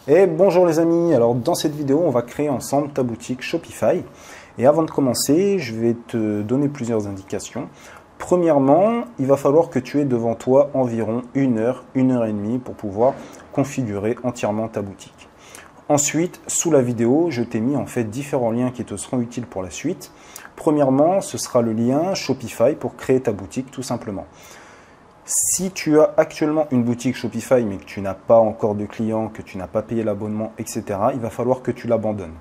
Et bonjour les amis, alors dans cette vidéo on va créer ensemble ta boutique Shopify et avant de commencer je vais te donner plusieurs indications. Premièrement, il va falloir que tu aies devant toi environ 1 heure, 1 heure et demie pour pouvoir configurer entièrement ta boutique. Ensuite, sous la vidéo, je t'ai mis en fait différents liens qui te seront utiles pour la suite. Premièrement, ce sera le lien Shopify pour créer ta boutique tout simplement. Si tu as actuellement une boutique Shopify mais que tu n'as pas encore de clients, que tu n'as pas payé l'abonnement, etc., il va falloir que tu l'abandonnes.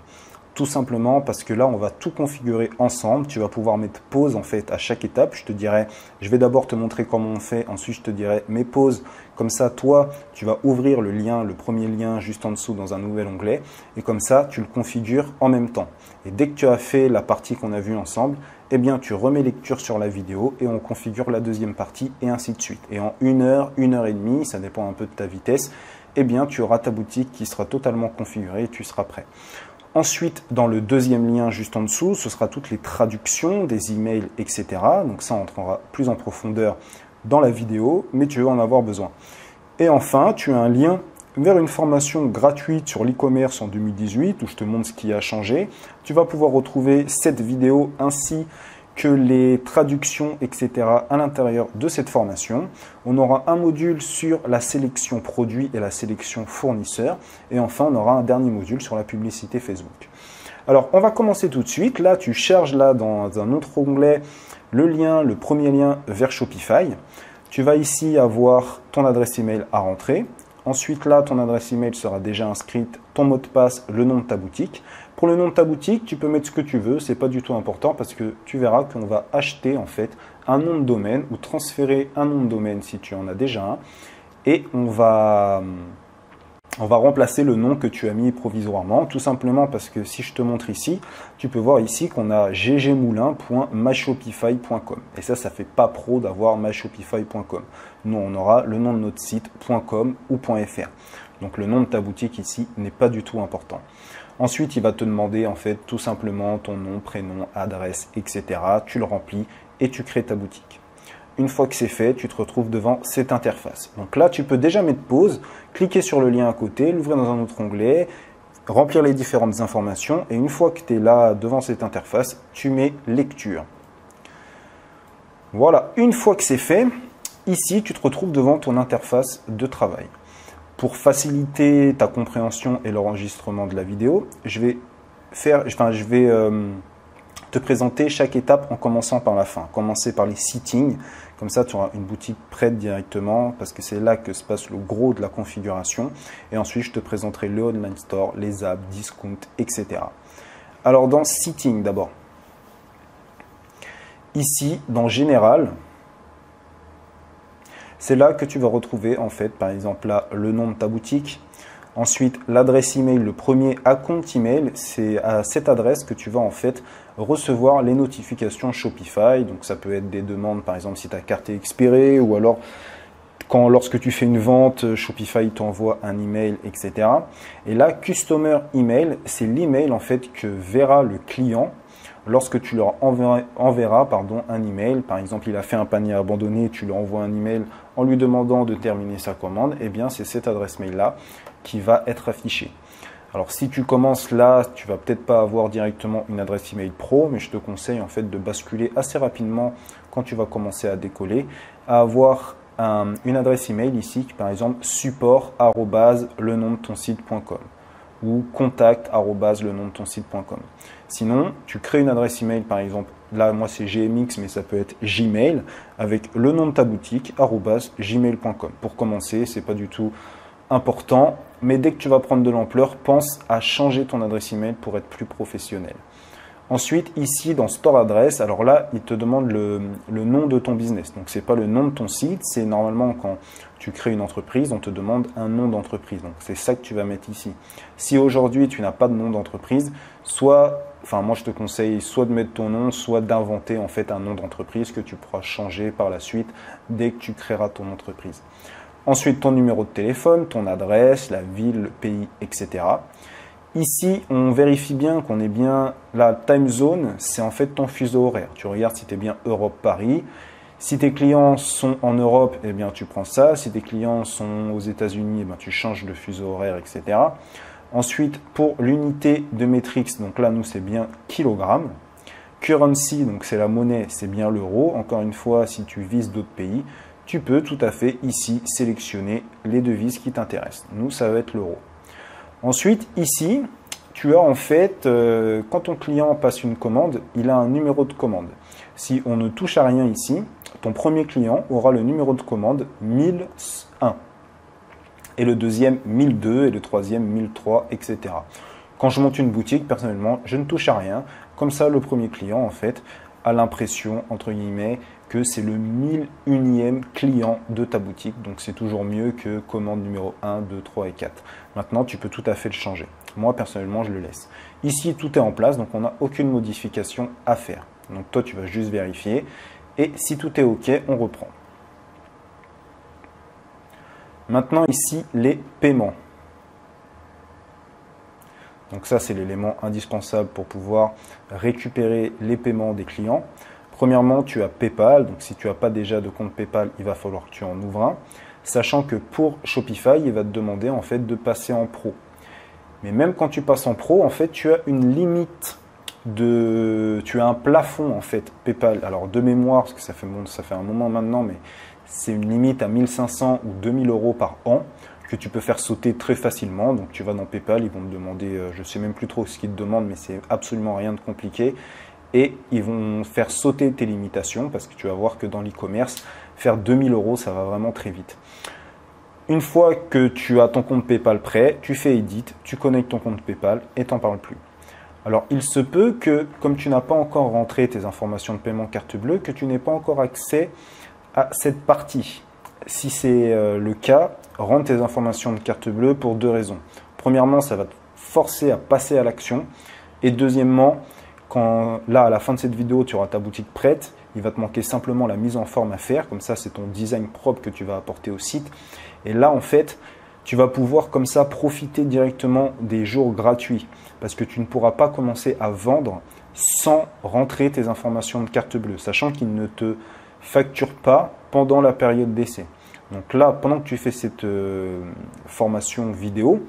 Tout simplement parce que là, on va tout configurer ensemble. Tu vas pouvoir mettre pause en fait à chaque étape. Je te dirai, je vais d'abord te montrer comment on fait. Ensuite, je te dirai mets pause. Comme ça, toi, tu vas ouvrir le lien, le premier lien juste en dessous dans un nouvel onglet. Et comme ça, tu le configures en même temps. Et dès que tu as fait la partie qu'on a vue ensemble, eh bien, tu remets lecture sur la vidéo et on configure la deuxième partie et ainsi de suite. Et en 1 heure, 1 heure et demie, ça dépend un peu de ta vitesse, eh bien, tu auras ta boutique qui sera totalement configurée et tu seras prêt. Ensuite, dans le deuxième lien juste en dessous, ce sera toutes les traductions des emails, etc. Donc ça, on entrera plus en profondeur dans la vidéo, mais tu vas en avoir besoin. Et enfin, tu as un lien vers une formation gratuite sur l'e-commerce en 2018 où je te montre ce qui a changé. Tu vas pouvoir retrouver cette vidéo ainsi que les traductions, etc. à l'intérieur de cette formation. On aura un module sur la sélection produit et la sélection fournisseur. Et enfin, on aura un dernier module sur la publicité Facebook. Alors, on va commencer tout de suite. Là, tu charges là dans un autre onglet le lien, le premier lien vers Shopify. Tu vas ici avoir ton adresse email à rentrer. Ensuite, là, ton adresse email sera déjà inscrite, ton mot de passe, le nom de ta boutique. Pour le nom de ta boutique, tu peux mettre ce que tu veux, c'est pas du tout important parce que tu verras qu'on va acheter en fait un nom de domaine ou transférer un nom de domaine si tu en as déjà un et on va remplacer le nom que tu as mis provisoirement, tout simplement parce que si je te montre ici, tu peux voir ici qu'on a ggmoulin.myshopify.com et ça fait pas pro d'avoir myshopify.com. Nous, on aura le nom de notre site .com ou .fr. Donc le nom de ta boutique ici n'est pas du tout important. Ensuite, il va te demander en fait tout simplement ton nom, prénom, adresse, etc. Tu le remplis et tu crées ta boutique. Une fois que c'est fait, tu te retrouves devant cette interface. Donc là, tu peux déjà mettre pause, cliquer sur le lien à côté, l'ouvrir dans un autre onglet, remplir les différentes informations et une fois que tu es là devant cette interface, tu mets lecture. Voilà, une fois que c'est fait, ici, tu te retrouves devant ton interface de travail. Pour faciliter ta compréhension et l'enregistrement de la vidéo, je vais te présenter chaque étape en commençant par la fin. Commencer par les settings, comme ça tu auras une boutique prête directement parce que c'est là que se passe le gros de la configuration. Et ensuite je te présenterai le online store, les apps, discount, etc. Alors dans settings d'abord. Ici, dans général, c'est là que tu vas retrouver en fait, par exemple là, le nom de ta boutique. Ensuite, l'adresse email, le premier compte email, c'est à cette adresse que tu vas en fait recevoir les notifications Shopify. Donc ça peut être des demandes, par exemple si ta carte est expirée ou alors lorsque tu fais une vente, Shopify t'envoie un email, etc. Et là, Customer Email, c'est l'email en fait que verra le client lorsque tu leur enverras un email. Par exemple, il a fait un panier abandonné, tu lui envoies un email en lui demandant de terminer sa commande, eh bien c'est cette adresse mail-là qui va être affichée. Alors si tu commences là, tu vas peut-être pas avoir directement une adresse email pro, mais je te conseille en fait de basculer assez rapidement quand tu vas commencer à décoller, à avoir une adresse email ici, par exemple support@lenomdeton-site.com ou contact@lenomdeton-site.com. Sinon, tu crées une adresse email, par exemple, là, moi c'est GMX, mais ça peut être Gmail, avec le nom de ta boutique, @gmail.com. Pour commencer, c'est pas du tout important, mais dès que tu vas prendre de l'ampleur, pense à changer ton adresse email pour être plus professionnel. Ensuite, ici, dans Store Adresse, alors là, il te demande le nom de ton business. Donc, ce n'est pas le nom de ton site, c'est normalement quand tu crées une entreprise, on te demande un nom d'entreprise. Donc, c'est ça que tu vas mettre ici. Si aujourd'hui, tu n'as pas de nom d'entreprise, moi, je te conseille soit de mettre ton nom, soit d'inventer en fait un nom d'entreprise que tu pourras changer par la suite dès que tu créeras ton entreprise. Ensuite, ton numéro de téléphone, ton adresse, la ville, le pays, etc. Ici, on vérifie bien qu'on est bien la time zone, c'est en fait ton fuseau horaire. Tu regardes si tu es bien Europe-Paris. Si tes clients sont en Europe, eh bien, tu prends ça. Si tes clients sont aux États-Unis, eh bien, tu changes de fuseau horaire, etc. Ensuite, pour l'unité de métriques, donc là, nous, c'est bien kilogramme. Currency, donc c'est la monnaie, c'est bien l'euro. Encore une fois, si tu vises d'autres pays, tu peux tout à fait ici sélectionner les devises qui t'intéressent. Nous, ça va être l'euro. Ensuite, ici, tu as en fait, quand ton client passe une commande, il a un numéro de commande. Si on ne touche à rien ici, ton premier client aura le numéro de commande 1001. Et le deuxième 1002 et le troisième 1003, etc. Quand je monte une boutique, personnellement, je ne touche à rien. Comme ça, le premier client, en fait, a l'impression, entre guillemets, que c'est le 1001e client de ta boutique. Donc, c'est toujours mieux que commande numéro 1, 2, 3 et 4. Maintenant, tu peux tout à fait le changer. Moi, personnellement, je le laisse. Ici, tout est en place, donc on n'a aucune modification à faire. Donc, toi, tu vas juste vérifier. Et si tout est OK, on reprend. Maintenant, ici, les paiements. Donc ça, c'est l'élément indispensable pour pouvoir récupérer les paiements des clients. Premièrement, tu as PayPal. Donc si tu n'as pas déjà de compte PayPal, il va falloir que tu en ouvres un. Sachant que pour Shopify, il va te demander en fait de passer en pro. Mais même quand tu passes en pro, en fait, tu as une limite tu as un plafond en fait PayPal. Alors de mémoire, parce que ça fait un moment maintenant, mais c'est une limite à 1500 ou 2000 euros par an que tu peux faire sauter très facilement. Donc tu vas dans PayPal, ils vont te demander, je ne sais même plus trop ce qu'ils te demandent, mais c'est absolument rien de compliqué. Et ils vont faire sauter tes limitations parce que tu vas voir que dans l'e-commerce, faire 2000 euros, ça va vraiment très vite. Une fois que tu as ton compte PayPal prêt, tu fais Edit, tu connectes ton compte PayPal et t'en parles plus. Alors, il se peut que, comme tu n'as pas encore rentré tes informations de paiement carte bleue, que tu n'aies pas encore accès à cette partie. Si c'est le cas, rentre tes informations de carte bleue pour deux raisons. Premièrement, ça va te forcer à passer à l'action. Et deuxièmement, là, à la fin de cette vidéo, tu auras ta boutique prête, il va te manquer simplement la mise en forme à faire. Comme ça, c'est ton design propre que tu vas apporter au site. Et là, en fait, tu vas pouvoir comme ça profiter directement des jours gratuits parce que tu ne pourras pas commencer à vendre sans rentrer tes informations de carte bleue, sachant qu'ils ne te facturent pas pendant la période d'essai. Donc là, pendant que tu fais cette formation vidéo,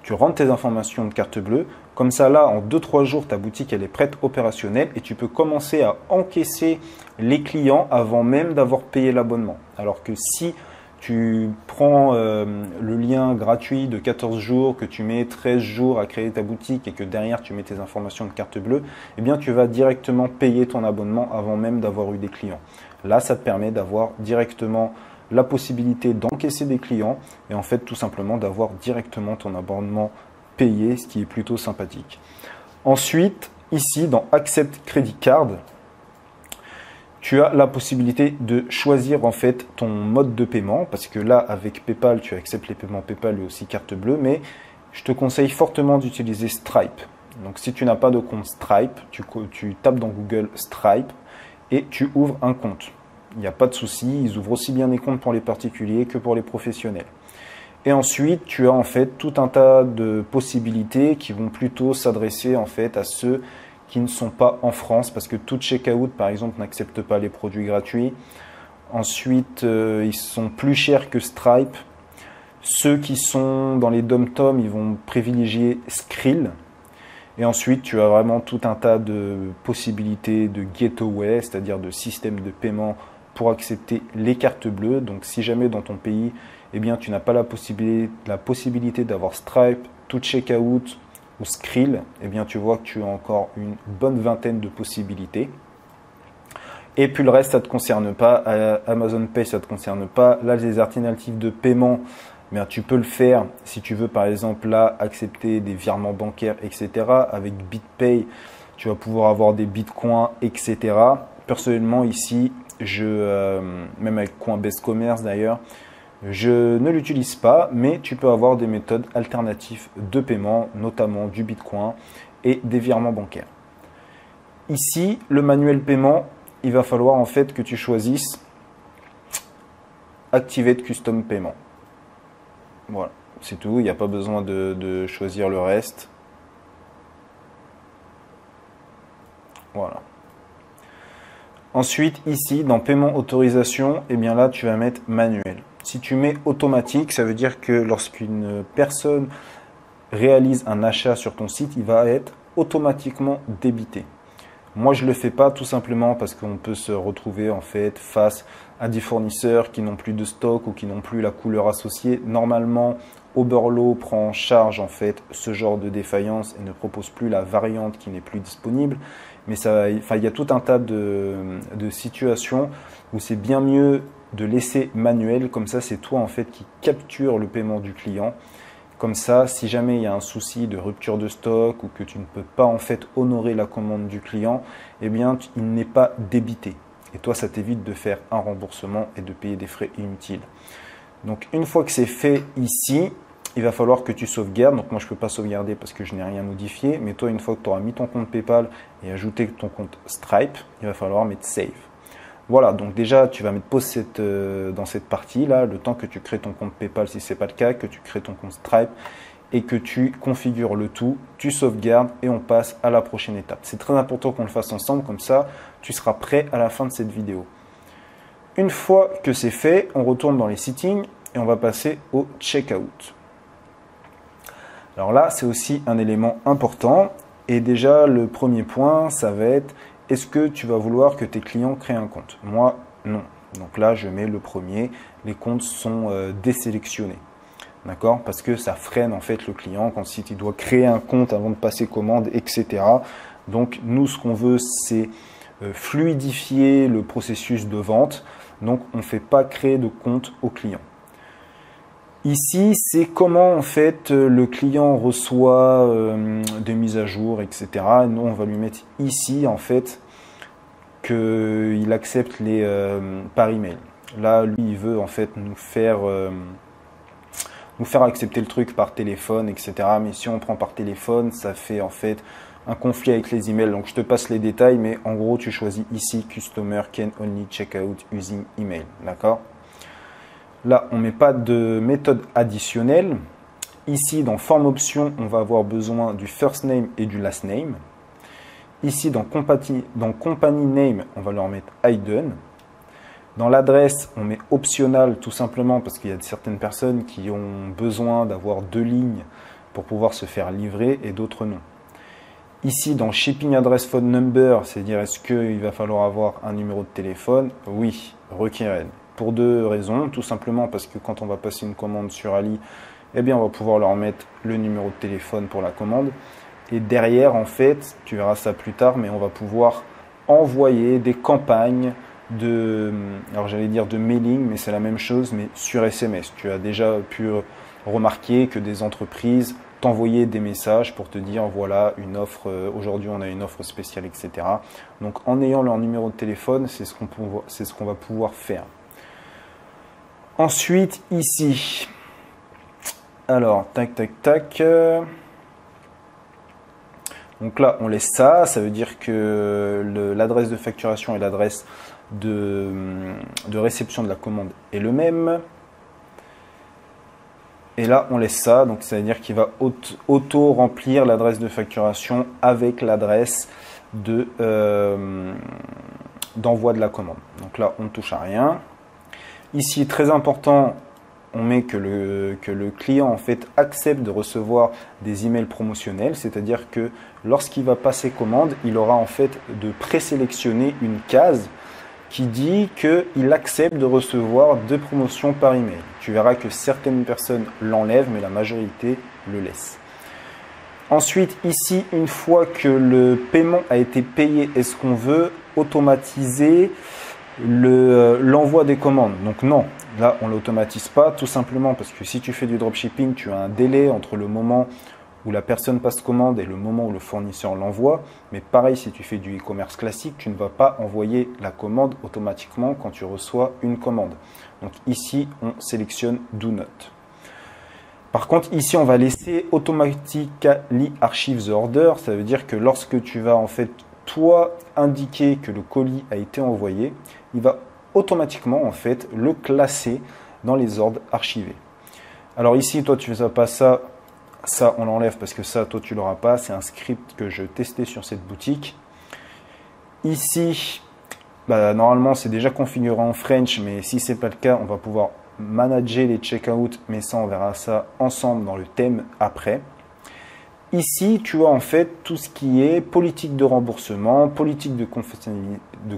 tu rentres tes informations de carte bleue. Comme ça, là, en 2-3 jours, ta boutique elle est prête, opérationnelle et tu peux commencer à encaisser les clients avant même d'avoir payé l'abonnement. Alors que si tu prends le lien gratuit de 14 jours, que tu mets 13 jours à créer ta boutique et que derrière tu mets tes informations de carte bleue, eh bien tu vas directement payer ton abonnement avant même d'avoir eu des clients. Là, ça te permet d'avoir directement la possibilité d'encaisser des clients et en fait tout simplement d'avoir directement ton abonnement payé, ce qui est plutôt sympathique. Ensuite, ici dans Accept Credit Card, tu as la possibilité de choisir en fait ton mode de paiement parce que là avec PayPal tu acceptes les paiements PayPal et aussi carte bleue, mais je te conseille fortement d'utiliser Stripe. Donc si tu n'as pas de compte Stripe, tu tapes dans Google Stripe et tu ouvres un compte. Il n'y a pas de souci, ils ouvrent aussi bien des comptes pour les particuliers que pour les professionnels. Et ensuite, tu as en fait tout un tas de possibilités qui vont plutôt s'adresser en fait à ceux qui ne sont pas en France parce que tout checkout par exemple n'accepte pas les produits gratuits. Ensuite, ils sont plus chers que Stripe. Ceux qui sont dans les dom-tom, ils vont privilégier Skrill. Et ensuite, tu as vraiment tout un tas de possibilités de gateway, c'est-à-dire de systèmes de paiement pour accepter les cartes bleues. Donc si jamais dans ton pays, eh bien, tu n'as pas la possibilité d'avoir Stripe, tout checkout ou Skrill, eh bien, tu vois que tu as encore une bonne vingtaine de possibilités. Et puis le reste, ça ne te concerne pas. Amazon Pay, ça ne te concerne pas. Là, les alternatives de paiement, bien, tu peux le faire si tu veux, par exemple, là, accepter des virements bancaires, etc. Avec BitPay, tu vas pouvoir avoir des bitcoins, etc. Personnellement, ici, même avec Coinbase Commerce d'ailleurs, je ne l'utilise pas, mais tu peux avoir des méthodes alternatives de paiement, notamment du bitcoin et des virements bancaires. Ici, le manuel paiement, il va falloir en fait que tu choisisses Activate Custom Payment. Voilà, c'est tout, il n'y a pas besoin de choisir le reste. Voilà. Ensuite, ici, dans paiement autorisation, eh bien là, tu vas mettre manuel. Si tu mets automatique, ça veut dire que lorsqu'une personne réalise un achat sur ton site, il va être automatiquement débité. Moi, je ne le fais pas tout simplement parce qu'on peut se retrouver en fait face à des fournisseurs qui n'ont plus de stock ou qui n'ont plus la couleur associée. Normalement, Oberlo prend en charge en fait ce genre de défaillance et ne propose plus la variante qui n'est plus disponible. Mais il y a tout un tas de situations où c'est bien mieux de laisser manuel. Comme ça, c'est toi en fait qui capture le paiement du client. Comme ça, si jamais il y a un souci de rupture de stock ou que tu ne peux pas en fait honorer la commande du client, eh bien, il n'est pas débité. Et toi, ça t'évite de faire un remboursement et de payer des frais inutiles. Donc, une fois que c'est fait ici, il va falloir que tu sauvegardes. Donc, moi, je ne peux pas sauvegarder parce que je n'ai rien modifié. Mais toi, une fois que tu auras mis ton compte PayPal et ajouté ton compte Stripe, il va falloir mettre Save. Voilà, donc déjà, tu vas mettre pause dans cette partie-là, le temps que tu crées ton compte PayPal si ce n'est pas le cas, que tu crées ton compte Stripe et que tu configures le tout, tu sauvegardes et on passe à la prochaine étape. C'est très important qu'on le fasse ensemble, comme ça, tu seras prêt à la fin de cette vidéo. Une fois que c'est fait, on retourne dans les settings et on va passer au checkout. Alors là, c'est aussi un élément important et déjà, le premier point, ça va être: est-ce que tu vas vouloir que tes clients créent un compte? Moi, non. Donc là, je mets le premier. Les comptes sont désélectionnés. D'accord? Parce que ça freine en fait le client quand il doit créer un compte avant de passer commande, etc. Donc nous, ce qu'on veut, c'est fluidifier le processus de vente. Donc on ne fait pas créer de compte au client. Ici, c'est comment en fait le client reçoit des mises à jour, etc. Nous, on va lui mettre ici en fait qu'il accepte les par email. Là, lui, il veut en fait nous faire accepter le truc par téléphone, etc. Mais si on prend par téléphone, ça fait en fait un conflit avec les emails. Donc, je te passe les détails, mais en gros, tu choisis ici Customer can only check out using email. D'accord? Là, on ne met pas de méthode additionnelle. Ici, dans Forme Option, on va avoir besoin du First Name et du Last Name. Ici, dans Company Name, on va leur mettre Hidden. Dans l'adresse, on met Optional tout simplement parce qu'il y a certaines personnes qui ont besoin d'avoir 2 lignes pour pouvoir se faire livrer et d'autres non. Ici, dans Shipping Address Phone Number, c'est-à-dire est-ce qu'il va falloir avoir un numéro de téléphone? Oui, requieren. Pour 2 raisons. Tout simplement parce que quand on va passer une commande sur Ali, eh bien, on va pouvoir leur mettre le numéro de téléphone pour la commande. Et derrière, en fait, tu verras ça plus tard, mais on va pouvoir envoyer des campagnes alors j'allais dire de mailing, mais c'est la même chose, mais sur SMS. Tu as déjà pu remarquer que des entreprises t'envoyaient des messages pour te dire voilà, une offre, aujourd'hui on a une offre spéciale, etc. Donc en ayant leur numéro de téléphone, c'est ce qu'on va pouvoir faire. Ensuite, ici, alors, tac, tac, tac. Donc là, on laisse ça. Ça veut dire que l'adresse de facturation et l'adresse de réception de la commande est le même. Et là, on laisse ça. Donc, ça veut dire qu'il va auto-remplir l'adresse de facturation avec l'adresse d'envoi de la commande. Donc là, on ne touche à rien. Ici, très important, on met que le client en fait accepte de recevoir des emails promotionnels, c'est-à-dire que lorsqu'il va passer commande, il aura en fait de présélectionner une case qui dit qu'il accepte de recevoir 2 promotions par email. Tu verras que certaines personnes l'enlèvent, mais la majorité le laisse. Ensuite, ici, une fois que le paiement a été payé, est-ce qu'on veut automatiser l'envoi des commandes? Donc non, là on ne l'automatise pas, tout simplement parce que si tu fais du dropshipping, tu as un délai entre le moment où la personne passe commande et le moment où le fournisseur l'envoie. Mais pareil, si tu fais du e-commerce classique, tu ne vas pas envoyer la commande automatiquement quand tu reçois une commande. Donc ici, on sélectionne Do Not. Par contre, ici, on va laisser Automatically Archive the Order. Ça veut dire que lorsque tu vas en fait toi indiquer que le colis a été envoyé, il va automatiquement en fait le classer dans les ordres archivés. Alors ici, toi, tu ne fais pas ça. Ça, on l'enlève parce que ça, toi, tu l'auras pas. C'est un script que je testais sur cette boutique. Ici, bah, normalement, c'est déjà configuré en French, mais si ce n'est pas le cas, on va pouvoir manager les checkouts, mais ça, on verra ça ensemble dans le thème après. Ici, tu as en fait tout ce qui est politique de remboursement, politique de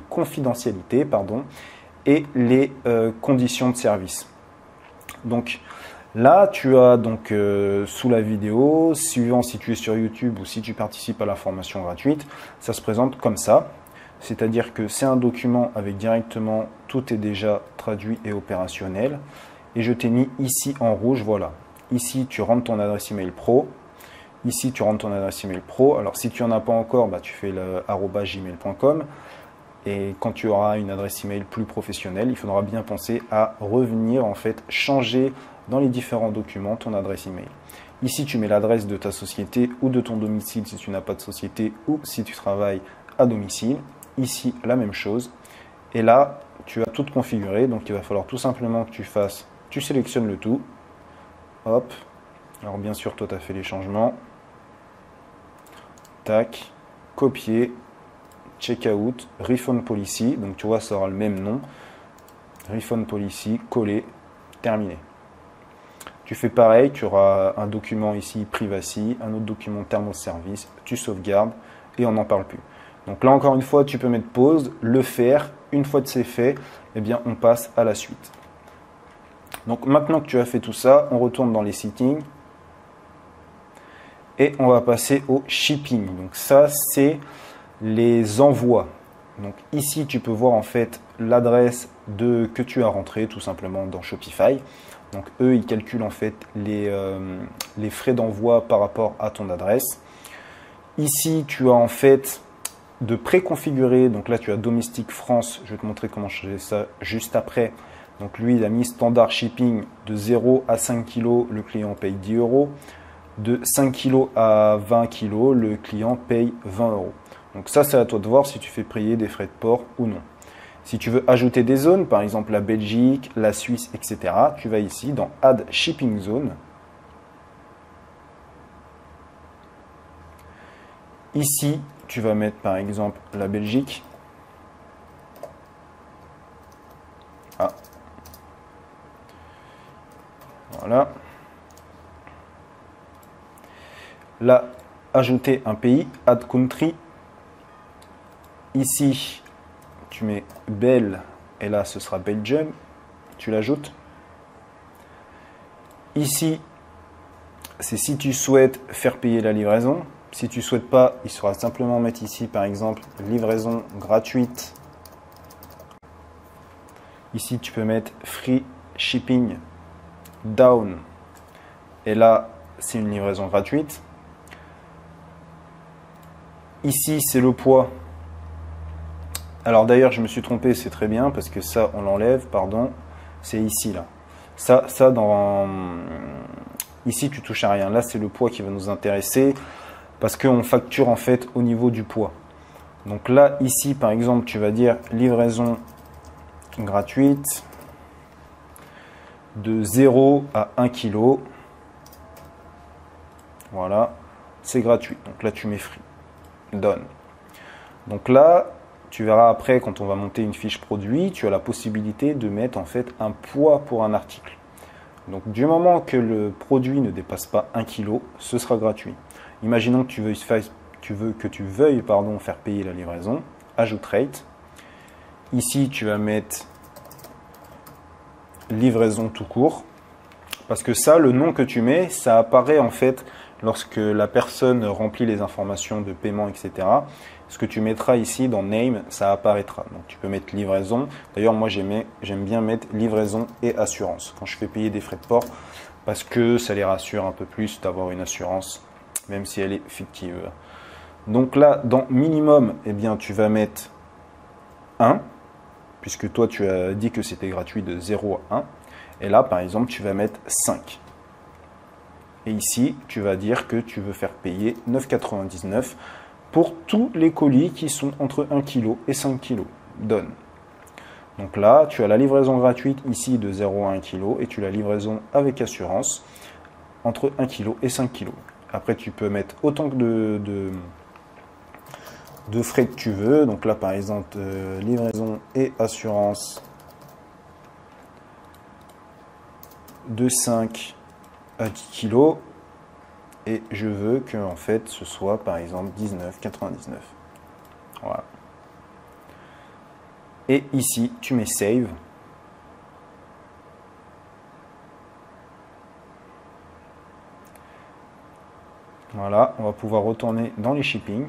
confidentialité, pardon, et les conditions de service. Donc là, tu as donc sous la vidéo, suivant si tu es sur YouTube ou si tu participes à la formation gratuite, ça se présente comme ça. C'est-à-dire que c'est un document avec directement, tout est déjà traduit et opérationnel. Et je t'ai mis ici en rouge, voilà. Ici, tu rentres ton adresse email pro. Ici, tu rentres ton adresse email pro. Alors, si tu n'en as pas encore, bah, tu fais le @gmail.com. Et quand tu auras une adresse email plus professionnelle, il faudra bien penser à revenir, en fait, changer dans les différents documents ton adresse email. Ici, tu mets l'adresse de ta société ou de ton domicile si tu n'as pas de société ou si tu travailles à domicile. Ici, la même chose. Et là, tu as tout configuré. Donc, il va falloir tout simplement que tu sélectionnes le tout. Hop. Alors, bien sûr, toi, tu as fait les changements. Tac, copier, checkout, refund policy, donc tu vois ça aura le même nom, refund policy, coller, terminé. Tu fais pareil, tu auras un document ici privacy, un autre document termes of service, tu sauvegardes et on n'en parle plus. Donc là encore une fois tu peux mettre pause, le faire, une fois que c'est fait, eh bien on passe à la suite. Donc maintenant que tu as fait tout ça, on retourne dans les settings. Et on va passer au shipping. Donc ça, c'est les envois. Donc ici, tu peux voir en fait l'adresse que tu as rentrée tout simplement dans Shopify. Donc eux, ils calculent en fait les frais d'envoi par rapport à ton adresse. Ici, tu as en fait de préconfigurer. Donc là, tu as Domestique France. Je vais te montrer comment changer ça juste après. Donc lui, il a mis standard shipping de 0 à 5 kg. Le client paye 10 €. De 5 kg à 20 kg, le client paye 20 €. Donc ça, c'est à toi de voir si tu fais payer des frais de port ou non. Si tu veux ajouter des zones, par exemple la Belgique, la Suisse, etc., tu vas ici dans Add Shipping Zone. Ici, tu vas mettre par exemple la Belgique. Ah. Voilà. Là, ajouter un pays, add country. Ici, tu mets Bel et là, ce sera Belgium. Tu l'ajoutes. Ici, c'est si tu souhaites faire payer la livraison. Si tu ne souhaites pas, il sera simplement mettre ici, par exemple, livraison gratuite. Ici, tu peux mettre free shipping down. Et là, c'est une livraison gratuite. Ici, c'est le poids. Alors d'ailleurs, je me suis trompé, c'est très bien, parce que ça, on l'enlève, pardon. C'est ici, là. Ça ici, tu touches à rien. Là, c'est le poids qui va nous intéresser, parce qu'on facture, en fait, au niveau du poids. Donc là, ici, par exemple, tu vas dire livraison gratuite de 0 à 1 kg. Voilà, c'est gratuit. Donc là, tu mets free. Done. Donc là, tu verras après, quand on va monter une fiche produit, tu as la possibilité de mettre en fait un poids pour un article. Donc du moment que le produit ne dépasse pas 1 kg, ce sera gratuit. Imaginons que tu veuilles faire payer la livraison. Ajoute rate. Ici, tu vas mettre livraison tout court. Parce que ça, le nom que tu mets, ça apparaît en fait lorsque la personne remplit les informations de paiement, etc. Ce que tu mettras ici dans Name, ça apparaîtra. Donc tu peux mettre livraison. D'ailleurs, moi j'aime bien mettre livraison et assurance quand je fais payer des frais de port parce que ça les rassure un peu plus d'avoir une assurance, même si elle est fictive. Donc là, dans minimum, eh bien, tu vas mettre 1, puisque toi tu as dit que c'était gratuit de 0 à 1. Et là, par exemple, tu vas mettre 5. Et ici, tu vas dire que tu veux faire payer 9,99 pour tous les colis qui sont entre 1 kg et 5 kg. Done. Donc là, tu as la livraison gratuite ici de 0 à 1 kg et tu as la livraison avec assurance entre 1 kg et 5 kg. Après, tu peux mettre autant de frais que tu veux. Donc là, par exemple, livraison et assurance de 5 à 10 kilos. Et je veux que en fait ce soit par exemple 19,99. Voilà. Et ici, tu mets Save. Voilà, on va pouvoir retourner dans les shipping.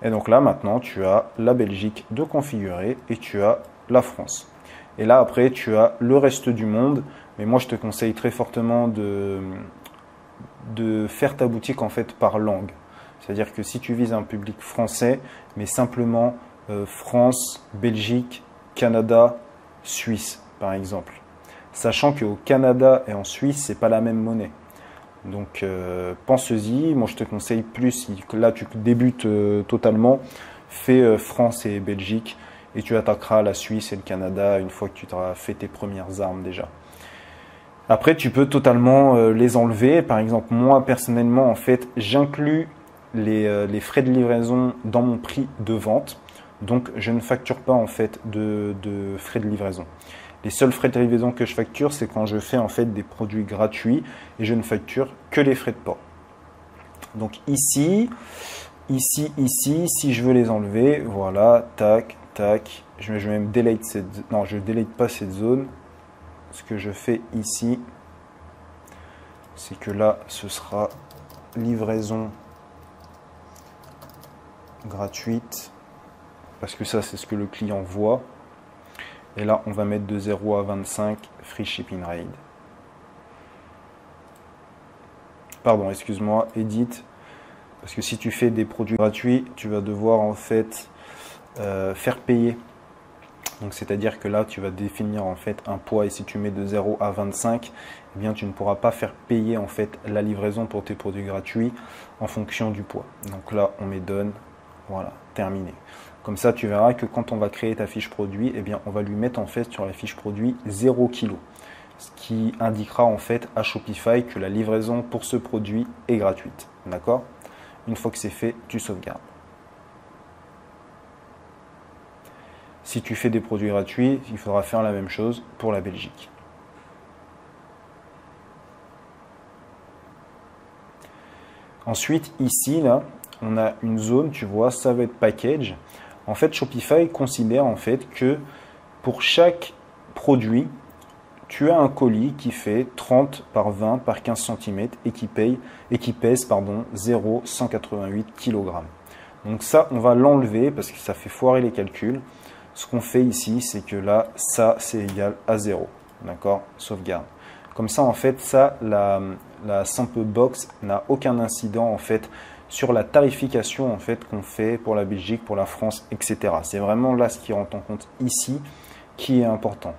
Et donc là, maintenant, tu as la Belgique de configurer et tu as la France. Et là, après, tu as le reste du monde. Mais moi, je te conseille très fortement de faire ta boutique en fait par langue. C'est-à-dire que si tu vises un public français, mais simplement France, Belgique, Canada, Suisse, par exemple. Sachant qu'au Canada et en Suisse, c'est pas la même monnaie. Donc, pense-y. Moi, je te conseille plus, si là, tu débutes totalement, fais France et Belgique et tu attaqueras la Suisse et le Canada une fois que tu auras fait tes premières armes déjà. Après, tu peux totalement les enlever. Par exemple, moi, personnellement, en fait, j'inclus les frais de livraison dans mon prix de vente. Donc, je ne facture pas, en fait, de frais de livraison. Les seuls frais de livraison que je facture, c'est quand je fais, en fait, des produits gratuits et je ne facture que les frais de port. Donc, ici, si je veux les enlever, voilà, tac, tac. Je vais même delete cette... Non, je ne delete pas cette zone. Ce que je fais ici, c'est que là, ce sera livraison gratuite, parce que ça, c'est ce que le client voit. Et là, on va mettre de 0 à 25, free shipping rate. Pardon, excuse-moi, edit, parce que si tu fais des produits gratuits, tu vas devoir en fait faire payer. Donc c'est-à-dire que là, tu vas définir en fait un poids et si tu mets de 0 à 25, eh bien tu ne pourras pas faire payer en fait la livraison pour tes produits gratuits en fonction du poids. Donc là, on met done, voilà, terminé. Comme ça, tu verras que quand on va créer ta fiche produit, eh bien on va lui mettre en fait sur la fiche produit 0 kg. Ce qui indiquera en fait à Shopify que la livraison pour ce produit est gratuite. D'accord? Une fois que c'est fait, tu sauvegardes. Si tu fais des produits gratuits, il faudra faire la même chose pour la Belgique. Ensuite, ici, là, on a une zone, tu vois, ça va être package. En fait, Shopify considère en fait que pour chaque produit, tu as un colis qui fait 30 par 20 par 15 cm et qui pèse 0,188 kg. Donc ça, on va l'enlever parce que ça fait foirer les calculs. Ce qu'on fait ici, c'est que là, ça, c'est égal à 0. D'accord? Sauvegarde. Comme ça, en fait, ça, la sample box n'a aucun incident, en fait, sur la tarification, en fait, qu'on fait pour la Belgique, pour la France, etc. C'est vraiment là ce qui rentre en compte ici qui est important.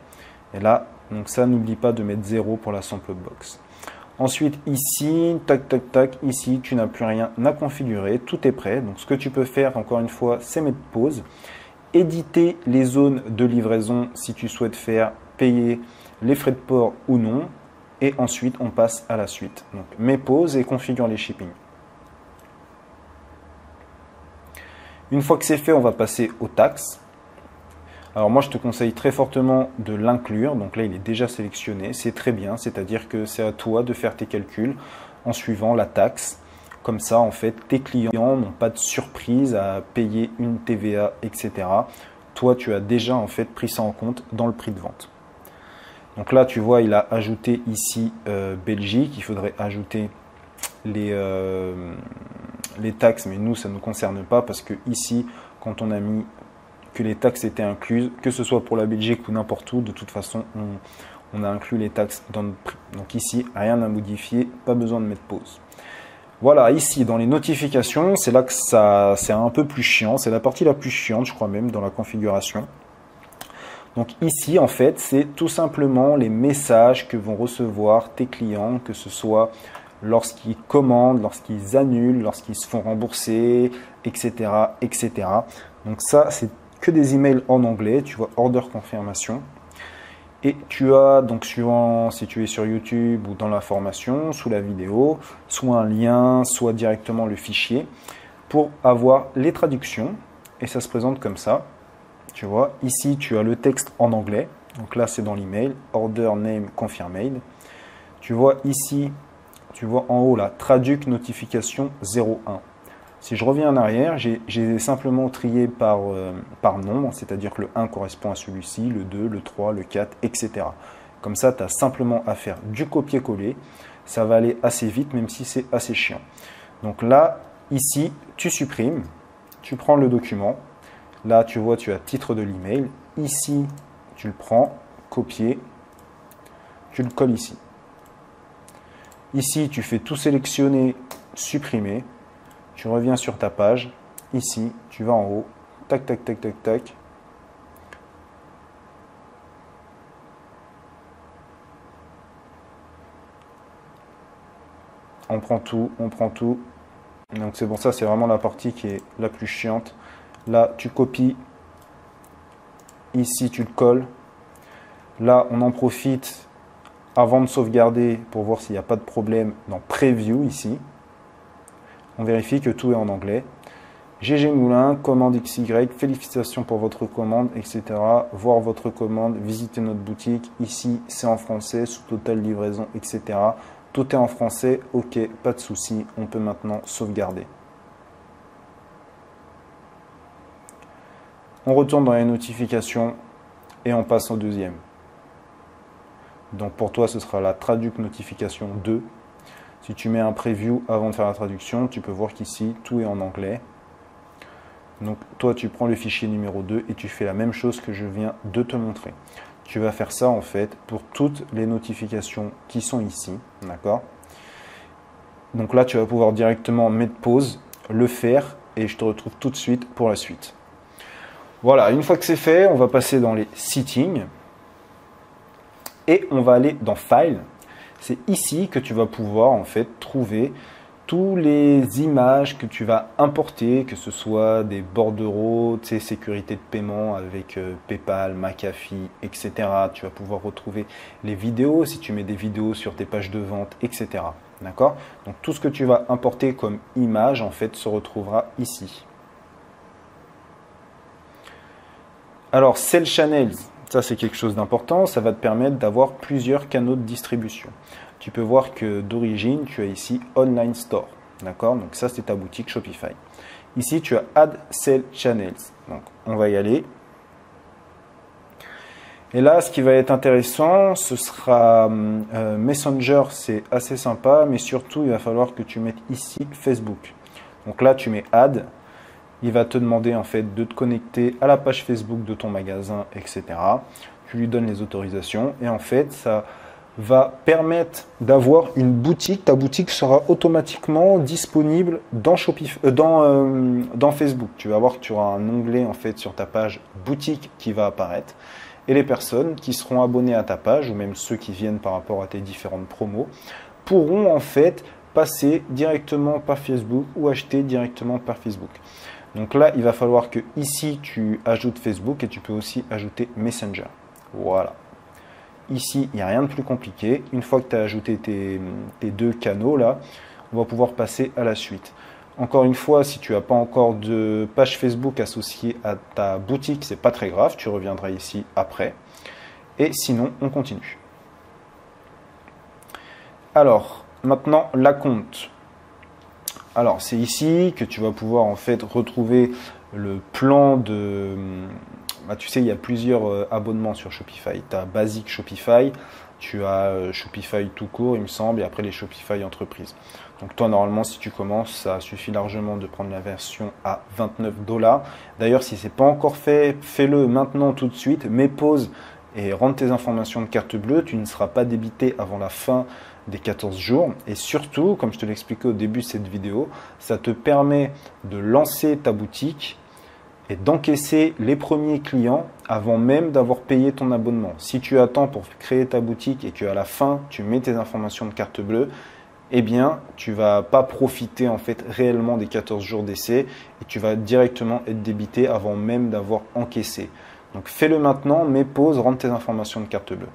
Et là, donc ça, n'oublie pas de mettre 0 pour la sample box. Ensuite, ici, tac, tac, tac, ici, tu n'as plus rien à configurer. Tout est prêt. Donc, ce que tu peux faire, encore une fois, c'est mettre pause. Éditer les zones de livraison si tu souhaites faire payer les frais de port ou non. Et ensuite, on passe à la suite. Donc, mets pause et configure les shipping. Une fois que c'est fait, on va passer aux taxes. Alors moi, je te conseille très fortement de l'inclure. Donc là, il est déjà sélectionné. C'est très bien, c'est-à-dire que c'est à toi de faire tes calculs en suivant la taxe. Comme ça, en fait, tes clients n'ont pas de surprise à payer une TVA, etc. Toi, tu as déjà en fait pris ça en compte dans le prix de vente. Donc là, tu vois, il a ajouté ici Belgique. Il faudrait ajouter les taxes, mais nous, ça ne nous concerne pas parce que ici, quand on a mis que les taxes étaient incluses, que ce soit pour la Belgique ou n'importe où, de toute façon, on a inclus les taxes dans notre prix. Donc ici, rien à modifier, pas besoin de mettre pause. Voilà, ici, dans les notifications, c'est là que c'est un peu plus chiant. C'est la partie la plus chiante, je crois même, dans la configuration. Donc ici, en fait, c'est tout simplement les messages que vont recevoir tes clients, que ce soit lorsqu'ils commandent, lorsqu'ils annulent, lorsqu'ils se font rembourser, etc., etc. Donc ça, c'est que des emails en anglais. Tu vois, order confirmation. Et tu as, donc suivant si tu es sur YouTube ou dans la formation, sous la vidéo, soit un lien, soit directement le fichier pour avoir les traductions. Et ça se présente comme ça. Tu vois, ici tu as le texte en anglais. Donc là c'est dans l'email, order name confirmed. Tu vois ici, tu vois en haut là, traduc notification 01. Si je reviens en arrière, j'ai simplement trié par nombre, c'est-à-dire que le 1 correspond à celui-ci, le 2, le 3, le 4, etc. Comme ça, tu as simplement à faire du copier-coller. Ça va aller assez vite, même si c'est assez chiant. Donc là, ici, tu supprimes, tu prends le document. Là, tu vois, tu as titre de l'email. Ici, tu le prends, copier, tu le colles ici. Ici, tu fais tout sélectionner, supprimer. Tu reviens sur ta page, ici, tu vas en haut, tac, tac, tac, tac, tac. On prend tout, on prend tout. Donc c'est pour ça, c'est vraiment la partie qui est la plus chiante. Là, tu copies. Ici, tu le colles. Là, on en profite avant de sauvegarder pour voir s'il n'y a pas de problème dans Preview ici. On vérifie que tout est en anglais. GG Moulin, commande XY, félicitations pour votre commande, etc. Voir votre commande, visiter notre boutique. Ici, c'est en français, sous totale livraison, etc. Tout est en français, ok, pas de souci. On peut maintenant sauvegarder. On retourne dans les notifications et on passe au deuxième. Donc pour toi, ce sera la traduc notification 2. Si tu mets un preview avant de faire la traduction, tu peux voir qu'ici, tout est en anglais. Donc toi, tu prends le fichier numéro 2 et tu fais la même chose que je viens de te montrer. Tu vas faire ça en fait pour toutes les notifications qui sont ici. D'accord? Donc là, tu vas pouvoir directement mettre pause, le faire et je te retrouve tout de suite pour la suite. Voilà, une fois que c'est fait, on va passer dans les settings et on va aller dans File. C'est ici que tu vas pouvoir en fait trouver toutes les images que tu vas importer, que ce soit des bordereaux, tu sais, sécurité de paiement avec PayPal, McAfee, etc. Tu vas pouvoir retrouver les vidéos si tu mets des vidéos sur tes pages de vente, etc. D'accord? Donc tout ce que tu vas importer comme image en fait se retrouvera ici. Alors Sell Channels, ça c'est quelque chose d'important, ça va te permettre d'avoir plusieurs canaux de distribution. Tu peux voir que d'origine, tu as ici Online Store. D'accord? Donc ça, c'est ta boutique Shopify. Ici, tu as Add Sell Channels. Donc, on va y aller. Et là, ce qui va être intéressant, ce sera Messenger, c'est assez sympa, mais surtout, il va falloir que tu mettes ici Facebook. Donc là, tu mets Add. Il va te demander en fait de te connecter à la page Facebook de ton magasin, etc. Tu lui donnes les autorisations et en fait, ça va permettre d'avoir une boutique. Ta boutique sera automatiquement disponible dans Facebook. Tu vas voir que tu auras un onglet en fait sur ta page boutique qui va apparaître. Et les personnes qui seront abonnées à ta page, ou même ceux qui viennent par rapport à tes différentes promos, pourront en fait passer directement par Facebook ou acheter directement par Facebook. Donc là, il va falloir que ici, tu ajoutes Facebook et tu peux aussi ajouter Messenger. Voilà. Ici, il n'y a rien de plus compliqué. Une fois que tu as ajouté tes deux canaux, là, on va pouvoir passer à la suite. Encore une fois, si tu n'as pas encore de page Facebook associée à ta boutique, ce n'est pas très grave. Tu reviendras ici après. Et sinon, on continue. Alors, maintenant, la compte. Alors, c'est ici que tu vas pouvoir en fait retrouver le plan de... tu sais, il y a plusieurs abonnements sur Shopify. Tu as Basic Shopify, tu as Shopify tout court, il me semble, et après les Shopify entreprises. Donc toi, normalement, si tu commences, ça suffit largement de prendre la version à 29 $. D'ailleurs, si ce n'est pas encore fait, fais-le maintenant tout de suite, mets pause et rentre tes informations de carte bleue. Tu ne seras pas débité avant la fin des 14 jours. Et surtout, comme je te l'expliquais au début de cette vidéo, ça te permet de lancer ta boutique et d'encaisser les premiers clients avant même d'avoir payé ton abonnement. Si tu attends pour créer ta boutique et qu'à la fin, tu mets tes informations de carte bleue, eh bien, tu vas pas profiter en fait réellement des 14 jours d'essai et tu vas directement être débité avant même d'avoir encaissé. Donc fais-le maintenant, mets pause, rentre tes informations de carte bleue.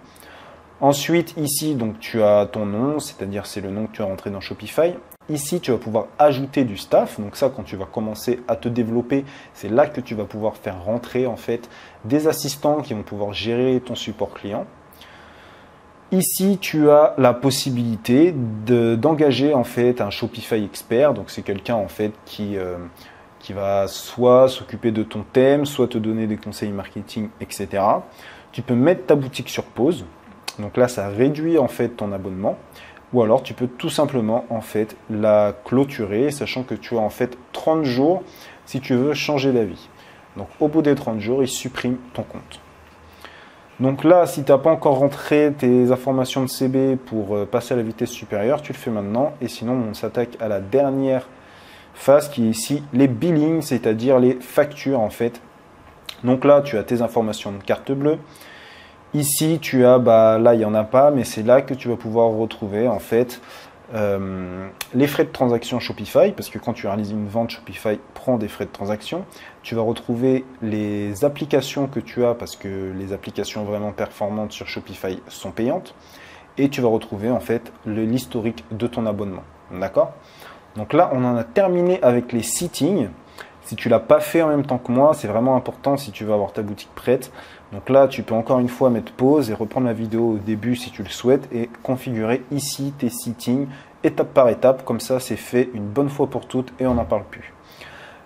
Ensuite, ici, donc tu as ton nom, c'est-à-dire c'est le nom que tu as rentré dans Shopify. Ici, tu vas pouvoir ajouter du staff. Donc ça, quand tu vas commencer à te développer, c'est là que tu vas pouvoir faire rentrer en fait des assistants qui vont pouvoir gérer ton support client. Ici, tu as la possibilité d'engager en fait un Shopify expert. Donc c'est quelqu'un en fait qui va soit s'occuper de ton thème, soit te donner des conseils marketing, etc. Tu peux mettre ta boutique sur pause. Donc là, ça réduit en fait ton abonnement. Ou alors, tu peux tout simplement en fait la clôturer, sachant que tu as en fait 30 jours si tu veux changer d'avis. Donc au bout des 30 jours, il supprime ton compte. Donc là, si tu n'as pas encore rentré tes informations de CB pour passer à la vitesse supérieure, tu le fais maintenant. Et sinon, on s'attaque à la dernière phase qui est ici les billings, c'est-à-dire les factures en fait. Donc là, tu as tes informations de carte bleue. Ici, tu as, là, il n'y en a pas, mais c'est là que tu vas pouvoir retrouver en fait les frais de transaction Shopify, parce que quand tu réalises une vente, Shopify prend des frais de transaction. Tu vas retrouver les applications que tu as, parce que les applications vraiment performantes sur Shopify sont payantes. Et tu vas retrouver en fait l'historique de ton abonnement. D'accord? Donc là, on en a terminé avec les settings. Si tu ne l'as pas fait en même temps que moi, c'est vraiment important si tu veux avoir ta boutique prête. Donc là, tu peux encore une fois mettre pause et reprendre la vidéo au début si tu le souhaites et configurer ici tes settings étape par étape. Comme ça, c'est fait une bonne fois pour toutes et on n'en parle plus.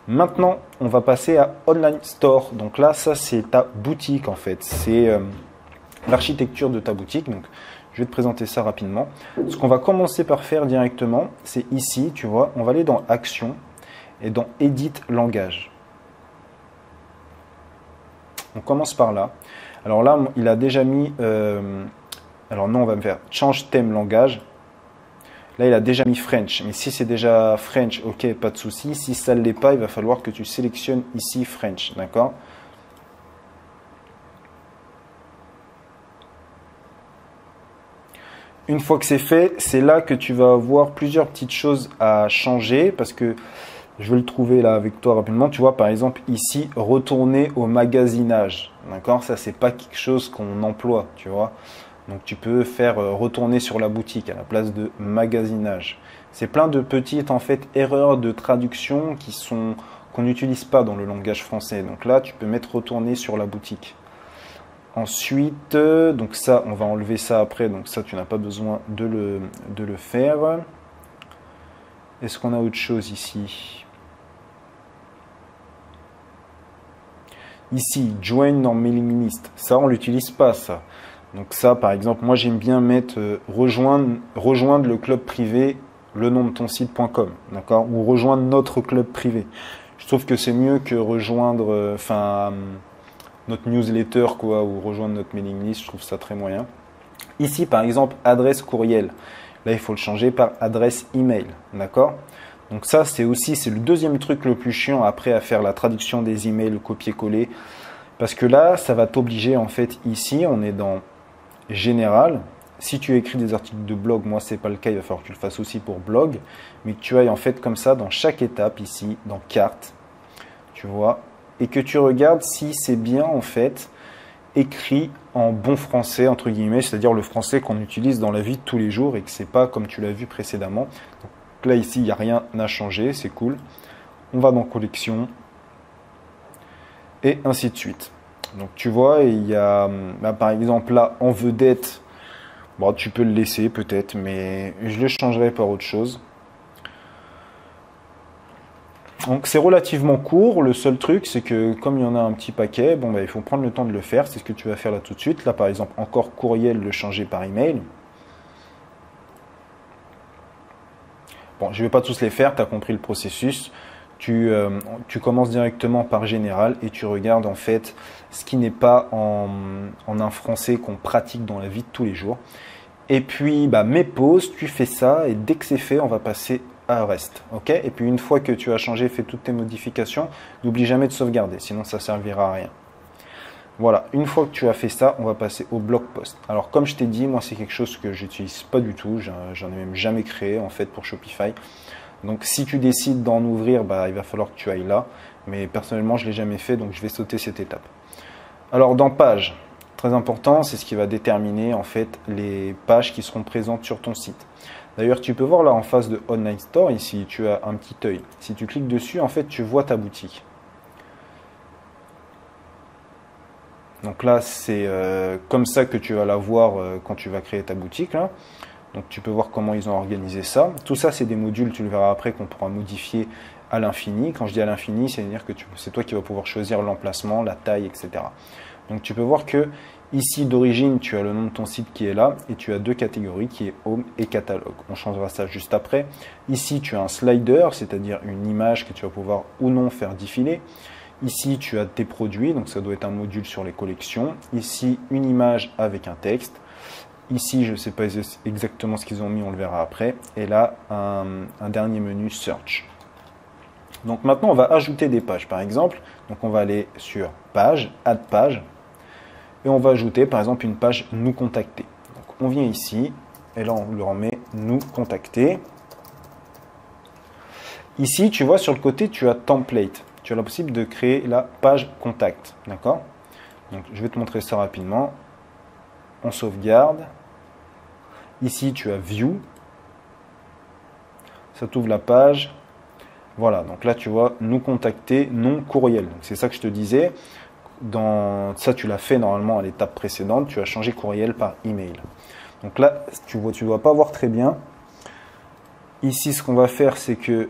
Maintenant, on va passer à Online Store. Donc là, ça, c'est ta boutique en fait. C'est l'architecture de ta boutique. Donc, je vais te présenter ça rapidement. Ce qu'on va commencer par faire directement, c'est ici, tu vois, on va aller dans Action et dans Edit langage. On commence par là. Alors là, il a déjà mis... alors non, on va me faire change thème langage. Là, il a déjà mis French. Mais si c'est déjà French, ok, pas de souci. Si ça ne l'est pas, il va falloir que tu sélectionnes ici French. D'accord? Une fois que c'est fait, c'est là que tu vas avoir plusieurs petites choses à changer parce que je vais le trouver là avec toi rapidement. Tu vois, par exemple, ici, retourner au magasinage. D'accord? Ça, c'est pas quelque chose qu'on emploie, tu vois. Donc, tu peux faire retourner sur la boutique à la place de magasinage. C'est plein de petites, en fait, erreurs de traduction qu'on n'utilise pas dans le langage français. Donc là, tu peux mettre retourner sur la boutique. Ensuite, donc ça, on va enlever ça après. Donc ça, tu n'as pas besoin de le faire. Est-ce qu'on a autre chose ici? Ici, join dans mailing list. Ça, on l'utilise pas, ça. Donc ça, par exemple, moi, j'aime bien mettre rejoindre le club privé, le nom de ton site.com, d'accord? Ou rejoindre notre club privé. Je trouve que c'est mieux que rejoindre, notre newsletter, quoi, ou rejoindre notre mailing list. Je trouve ça très moyen. Ici, par exemple, adresse courriel. Là, il faut le changer par adresse email, d'accord? Donc ça, c'est le deuxième truc le plus chiant après à faire la traduction des emails, le copier-coller. Parce que là, ça va t'obliger, en fait, ici, on est dans général. Si tu écris des articles de blog, moi, c'est pas le cas, il va falloir que tu le fasses aussi pour blog. Mais que tu ailles, en fait, comme ça, dans chaque étape, ici, dans carte, tu vois, et que tu regardes si c'est bien, en fait, écrit en bon français, entre guillemets, c'est-à-dire le français qu'on utilise dans la vie de tous les jours et que c'est pas comme tu l'as vu précédemment. Donc, là, ici, il n'y a rien à changer, c'est cool. On va dans collection et ainsi de suite. Donc, tu vois, il y a, par exemple, là, en vedette, bon, tu peux le laisser peut-être, mais je le changerai par autre chose. Donc, c'est relativement court. Le seul truc, c'est que comme il y en a un petit paquet, bon, il faut prendre le temps de le faire. C'est ce que tu vas faire là tout de suite. Là, par exemple, encore courriel, le changer par email. Bon, je ne vais pas tous les faire, tu as compris le processus. Tu commences directement par général et tu regardes en fait ce qui n'est pas en un français qu'on pratique dans la vie de tous les jours. Et puis, mets pause, tu fais ça et dès que c'est fait, on va passer à reste. Ok? Et puis, une fois que tu as changé, fait toutes tes modifications, n'oublie jamais de sauvegarder, sinon ça ne servira à rien. Voilà, une fois que tu as fait ça, on va passer au blog post. Alors comme je t'ai dit, moi c'est quelque chose que j'utilise pas du tout, j'en ai même jamais créé en fait pour Shopify. Donc si tu décides d'en ouvrir, il va falloir que tu ailles là. Mais personnellement, je l'ai jamais fait, donc je vais sauter cette étape. Alors dans page, très important, c'est ce qui va déterminer en fait les pages qui seront présentes sur ton site. D'ailleurs, tu peux voir là en face de Online Store, ici tu as un petit œil. Si tu cliques dessus, en fait tu vois ta boutique. Donc là, c'est comme ça que tu vas la voir quand tu vas créer ta boutique là. Donc tu peux voir comment ils ont organisé ça. Tout ça, c'est des modules, tu le verras après, qu'on pourra modifier à l'infini. Quand je dis à l'infini, c'est-à-dire que c'est toi qui vas pouvoir choisir l'emplacement, la taille, etc. Donc tu peux voir que ici, d'origine, tu as le nom de ton site qui est là et tu as deux catégories qui est Home et Catalogue. On changera ça juste après. Ici, tu as un slider, c'est-à-dire une image que tu vas pouvoir ou non faire défiler. Ici, tu as tes produits, donc ça doit être un module sur les collections. Ici, une image avec un texte. Ici, je ne sais pas exactement ce qu'ils ont mis, on le verra après. Et là, un dernier menu Search. Donc maintenant, on va ajouter des pages. Par exemple, donc on va aller sur Page, Add Page. Et on va ajouter, par exemple, une page Nous contacter. Donc on vient ici, et là, on leur met Nous contacter. Ici, tu vois, sur le côté, tu as Template. Tu as la possibilité de créer la page Contact. D'accord? Donc, je vais te montrer ça rapidement. On sauvegarde. Ici, tu as View. Ça t'ouvre la page. Voilà, donc là, tu vois, nous contacter, non courriel. C'est ça que je te disais. Ça, tu l'as fait normalement à l'étape précédente. Tu as changé courriel par email. Donc là, tu ne dois pas voir très bien. Ici, ce qu'on va faire, c'est que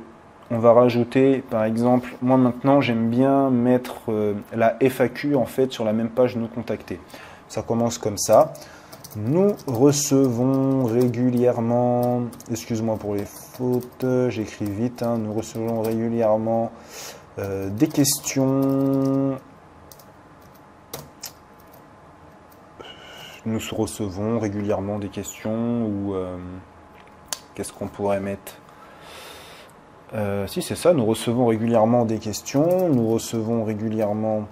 on va rajouter, par exemple, moi maintenant, j'aime bien mettre la FAQ en fait sur la même page nous contacter. Ça commence comme ça. Nous recevons régulièrement, excuse-moi pour les fautes, j'écris vite, hein, nous recevons régulièrement des questions. Nous recevons régulièrement des questions ou qu'est-ce qu'on pourrait mettre? Si c'est ça, nous recevons régulièrement des questions, nous recevons régulièrement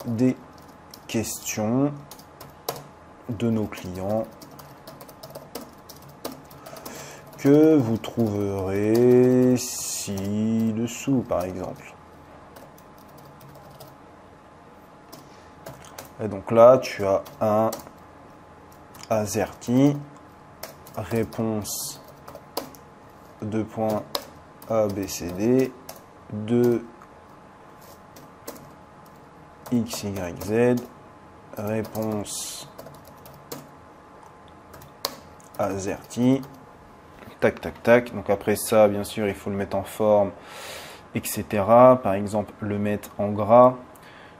des questions de nos clients que vous trouverez ci-dessous par exemple. Et donc là, tu as un AZERTY, réponse 2 points ABCD, 2 XYZ, réponse AZERTY, tac, tac, tac. Donc après ça, bien sûr, il faut le mettre en forme, etc. Par exemple, le mettre en gras.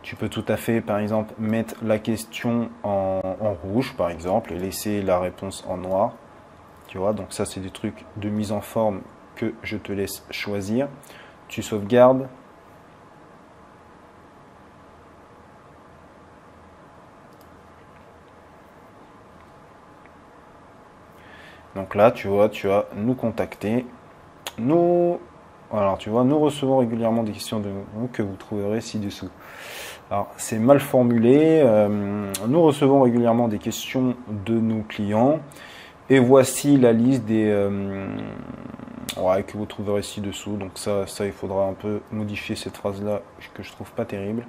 Tu peux tout à fait, par exemple, mettre la question en rouge, par exemple, et laisser la réponse en noir. Tu vois, donc ça, c'est des trucs de mise en forme que je te laisse choisir. Tu sauvegardes. Donc là, tu vois, tu as nous contacter. Alors, tu vois, nous recevons régulièrement des questions de nous que vous trouverez ci-dessous. Alors, c'est mal formulé. Nous recevons régulièrement des questions de nos clients. Et voici la liste des que vous trouverez ci-dessous. Donc ça, il faudra un peu modifier cette phrase-là que je trouve pas terrible.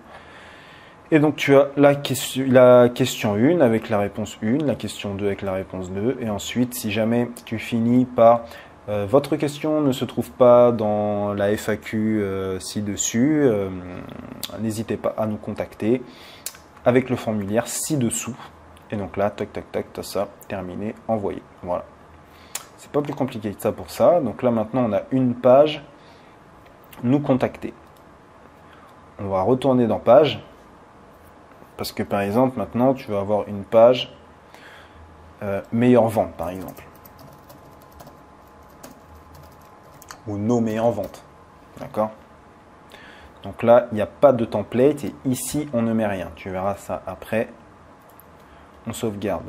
Et donc tu as la question 1 avec la réponse 1, la question 2 avec la réponse 2. Et ensuite, si jamais tu finis par votre question ne se trouve pas dans la FAQ ci-dessus, n'hésitez pas à nous contacter avec le formulaire ci-dessous. Et donc là, tac, tac, tac, t'as ça, terminé, envoyé. Voilà. C'est pas plus compliqué que ça pour ça. Donc là, maintenant, on a une page, nous contacter. On va retourner dans page. Parce que par exemple, maintenant, tu vas avoir une page meilleure vente, par exemple. Ou nos meilleures ventes. D'accord? Donc là, il n'y a pas de template et ici, on ne met rien. Tu verras ça après. On sauvegarde.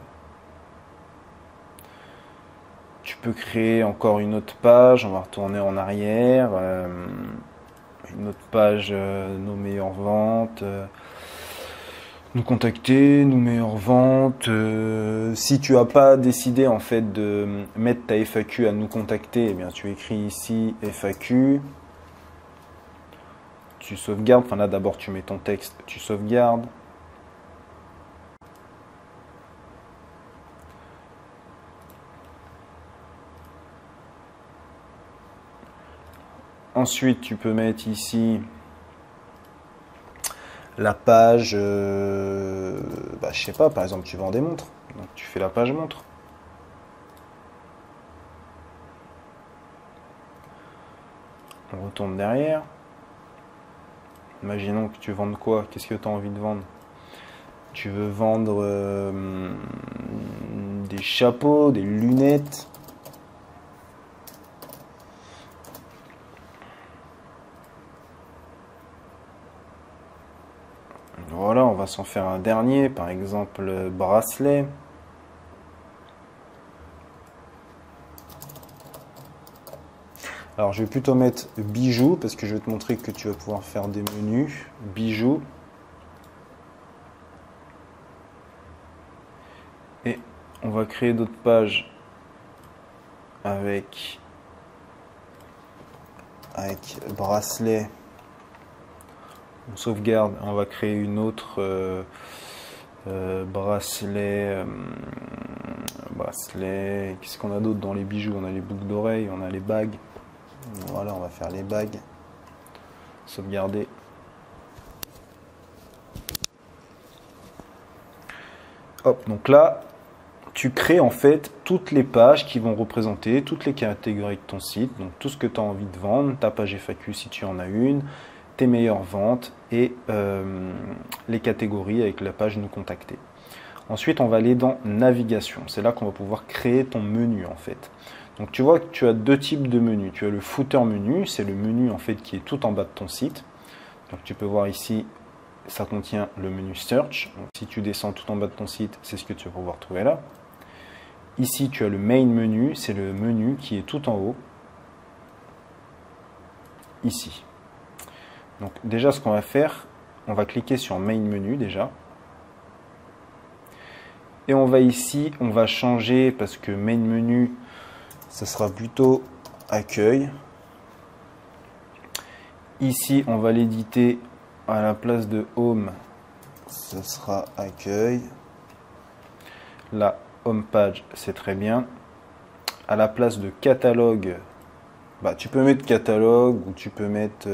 Tu peux créer encore une autre page. On va retourner en arrière. Une autre page, nos meilleures ventes. Nous contacter, nos meilleures ventes. Si tu n'as pas décidé en fait de mettre ta FAQ à nous contacter, eh bien tu écris ici FAQ. tu sauvegardes. Enfin là d'abord tu mets ton texte, tu sauvegardes. Ensuite tu peux mettre ici la page, je sais pas, par exemple tu vends des montres, donc tu fais la page montre. On retourne derrière. Imaginons que tu vendes quoi? Qu'est-ce que tu as envie de vendre? Tu veux vendre des chapeaux, des lunettes. Voilà, on va s'en faire un dernier, par exemple bracelet. Alors je vais plutôt mettre bijoux parce que je vais te montrer que tu vas pouvoir faire des menus. Bijoux. Et on va créer d'autres pages avec bracelet. On sauvegarde, on va créer une autre bracelet. Qu'est-ce qu'on a d'autre dans les bijoux? On a les boucles d'oreilles, on a les bagues. Voilà, on va faire les bagues. Sauvegarder. Hop, donc là, tu crées en fait toutes les pages qui vont représenter toutes les catégories de ton site. Donc tout ce que tu as envie de vendre, ta page FAQ si tu en as une, tes meilleures ventes et les catégories avec la page nous contacter. Ensuite, on va aller dans navigation. C'est là qu'on va pouvoir créer ton menu en fait. Donc tu vois que tu as deux types de menus. Tu as le footer menu, c'est le menu en fait qui est tout en bas de ton site. Donc tu peux voir ici, ça contient le menu search. Donc, si tu descends tout en bas de ton site, c'est ce que tu vas pouvoir trouver là. Ici, tu as le main menu, c'est le menu qui est tout en haut. Ici. Donc déjà, ce qu'on va faire, on va cliquer sur main menu déjà. Et on va ici, on va changer parce que main menu, ça sera plutôt accueil. Ici, on va l'éditer à la place de home, ce sera accueil. La home page, c'est très bien. À la place de catalogue, tu peux mettre catalogue ou tu peux mettre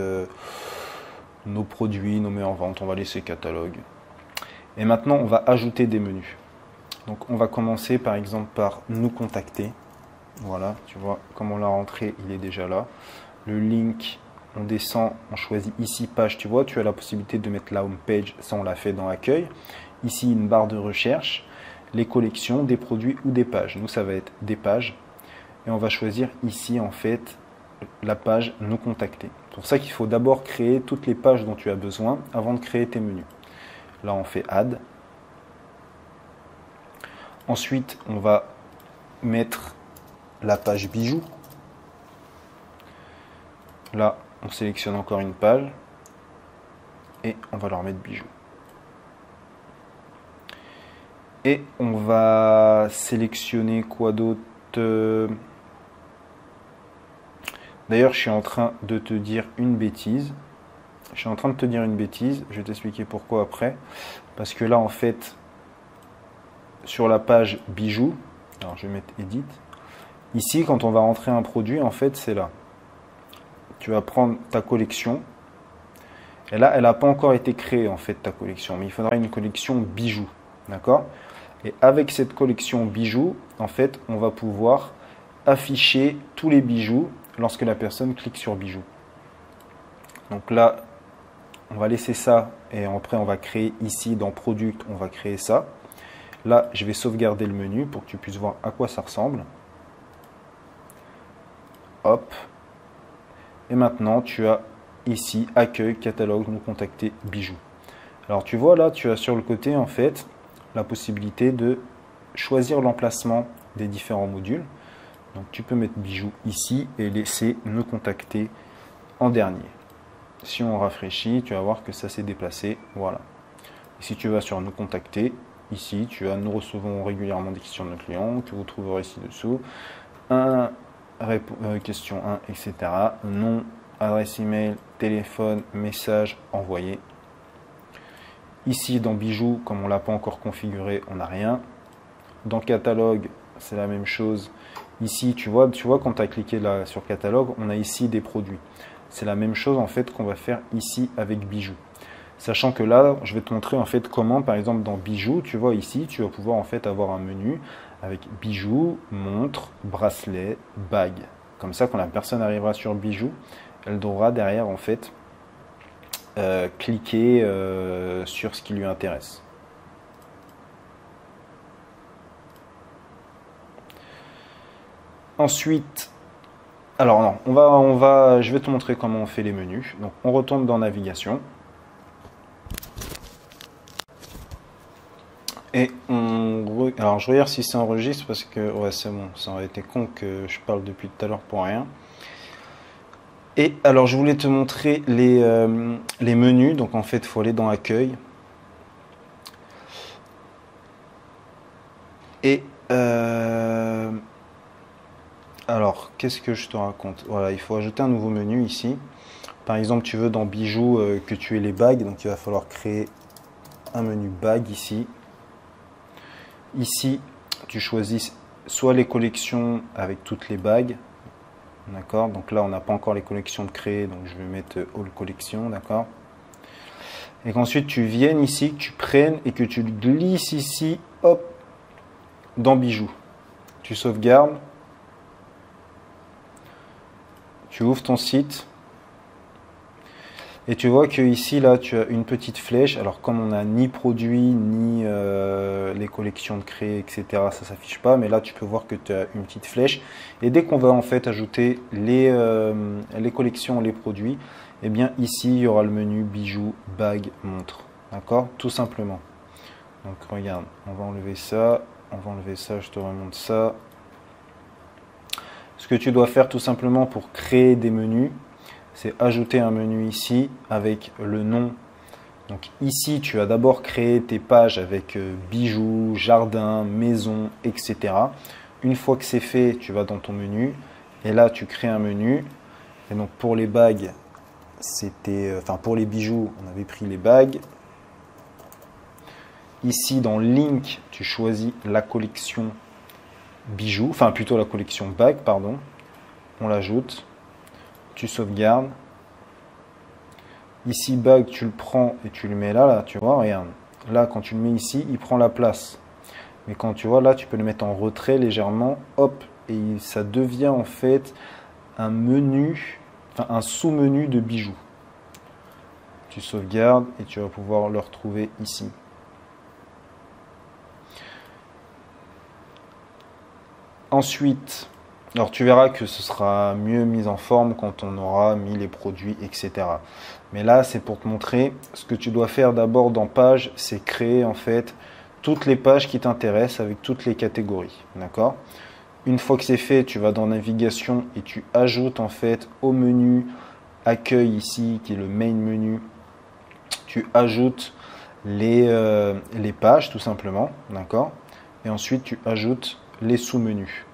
nos produits, nos meilleures ventes. On va laisser catalogue. Et maintenant, on va ajouter des menus. Donc, on va commencer par exemple par nous contacter. Voilà, tu vois, comme on l'a rentré, il est déjà là. Le link, on descend, on choisit ici page, tu vois, tu as la possibilité de mettre la home page, ça on l'a fait dans accueil. Ici, une barre de recherche, les collections, des produits ou des pages. Nous, ça va être des pages. Et on va choisir ici, en fait, la page nous contacter. C'est pour ça qu'il faut d'abord créer toutes les pages dont tu as besoin avant de créer tes menus. Là, on fait add. Ensuite, on va mettre la page bijoux. Là, on sélectionne encore une page et on va leur mettre bijoux. Et on va sélectionner quoi d'autre? D'ailleurs, je suis en train de te dire une bêtise. Je vais t'expliquer pourquoi après. Parce que là, en fait, sur la page bijoux, alors je vais mettre edit. Ici, quand on va rentrer un produit, en fait, c'est là. Tu vas prendre ta collection. Et là, elle n'a pas encore été créée, en fait, ta collection. Mais il faudra une collection bijoux. D'accord? Et avec cette collection bijoux, en fait, on va pouvoir afficher tous les bijoux lorsque la personne clique sur bijoux. Donc là, on va laisser ça. Et après, on va créer ici, dans Product, on va créer ça. Là, je vais sauvegarder le menu pour que tu puisses voir à quoi ça ressemble. Hop. Et maintenant, tu as ici accueil, catalogue, nous contacter, bijoux. Alors tu vois là, tu as sur le côté en fait la possibilité de choisir l'emplacement des différents modules. Donc tu peux mettre bijoux ici et laisser nous contacter en dernier. Si on rafraîchit, tu vas voir que ça s'est déplacé. Voilà. Et si tu vas sur nous contacter, ici tu as nous recevons régulièrement des questions de nos clients que vous trouverez ci-dessous. Question 1, etc. Nom, adresse email, téléphone, message, envoyer. Ici dans bijoux, comme on ne l'a pas encore configuré, on n'a rien. Dans catalogue, c'est la même chose. Ici, tu vois quand tu as cliqué là sur catalogue, on a ici des produits. C'est la même chose en fait qu'on va faire ici avec bijoux. Sachant que là, je vais te montrer en fait comment, par exemple dans bijoux, tu vois ici, tu vas pouvoir en fait avoir un menu avec bijoux, montre, bracelet, bague. Comme ça, quand la personne arrivera sur bijoux, elle devra derrière en fait cliquer sur ce qui lui intéresse. Ensuite, alors non, je vais te montrer comment on fait les menus. Donc on retourne dans navigation. Et alors je regarde si ça enregistre parce que ouais c'est bon, ça aurait été con que je parle depuis tout à l'heure pour rien. Et alors je voulais te montrer les menus. Donc en fait il faut aller dans accueil. Et alors qu'est-ce que je te raconte? Voilà, il faut ajouter un nouveau menu ici. Par exemple tu veux dans bijoux que tu aies les bagues, donc il va falloir créer un menu bague ici. Ici, tu choisis soit les collections avec toutes les bagues, d'accord? Donc là, on n'a pas encore les collections de créer, donc je vais mettre All Collection, d'accord? Et qu'ensuite, tu viennes ici, que tu prennes et que tu le glisses ici, hop, dans bijoux. Tu sauvegardes, tu ouvres ton site. Et tu vois que ici, là, tu as une petite flèche. Alors, comme on n'a ni produit, ni les collections de créer, etc., ça ne s'affiche pas. Mais là, tu peux voir que tu as une petite flèche. Et dès qu'on va en fait ajouter les collections, les produits, eh bien, ici, il y aura le menu bijoux, bague, montre. D'accord? Tout simplement. Donc, regarde, on va enlever ça. On va enlever ça, je te remonte ça. Ce que tu dois faire tout simplement pour créer des menus, c'est ajouter un menu ici avec le nom. Donc ici, tu vas d'abord créer tes pages avec bijoux, jardin, maison, etc. Une fois que c'est fait, tu vas dans ton menu et là, tu crées un menu. Et donc pour les bagues, pour les bijoux, on avait pris les bagues. Ici, dans Link, tu choisis la collection bijoux, enfin plutôt la collection bagues, pardon. On l'ajoute. Tu sauvegardes. Ici, bague, tu le prends et tu le mets là, tu vois, regarde. Là, quand tu le mets ici, il prend la place. Mais quand tu vois, là, tu peux le mettre en retrait légèrement, hop, et ça devient en fait un menu, enfin un sous-menu de bijoux. Tu sauvegardes et tu vas pouvoir le retrouver ici. Ensuite, alors tu verras que ce sera mieux mis en forme quand on aura mis les produits, etc. Mais là, c'est pour te montrer ce que tu dois faire d'abord dans page, c'est créer en fait toutes les pages qui t'intéressent avec toutes les catégories. D'accord? Une fois que c'est fait, tu vas dans navigation et tu ajoutes en fait au menu accueil ici, qui est le main menu, tu ajoutes les pages tout simplement. D'accord? Et ensuite, tu ajoutes les sous-menus.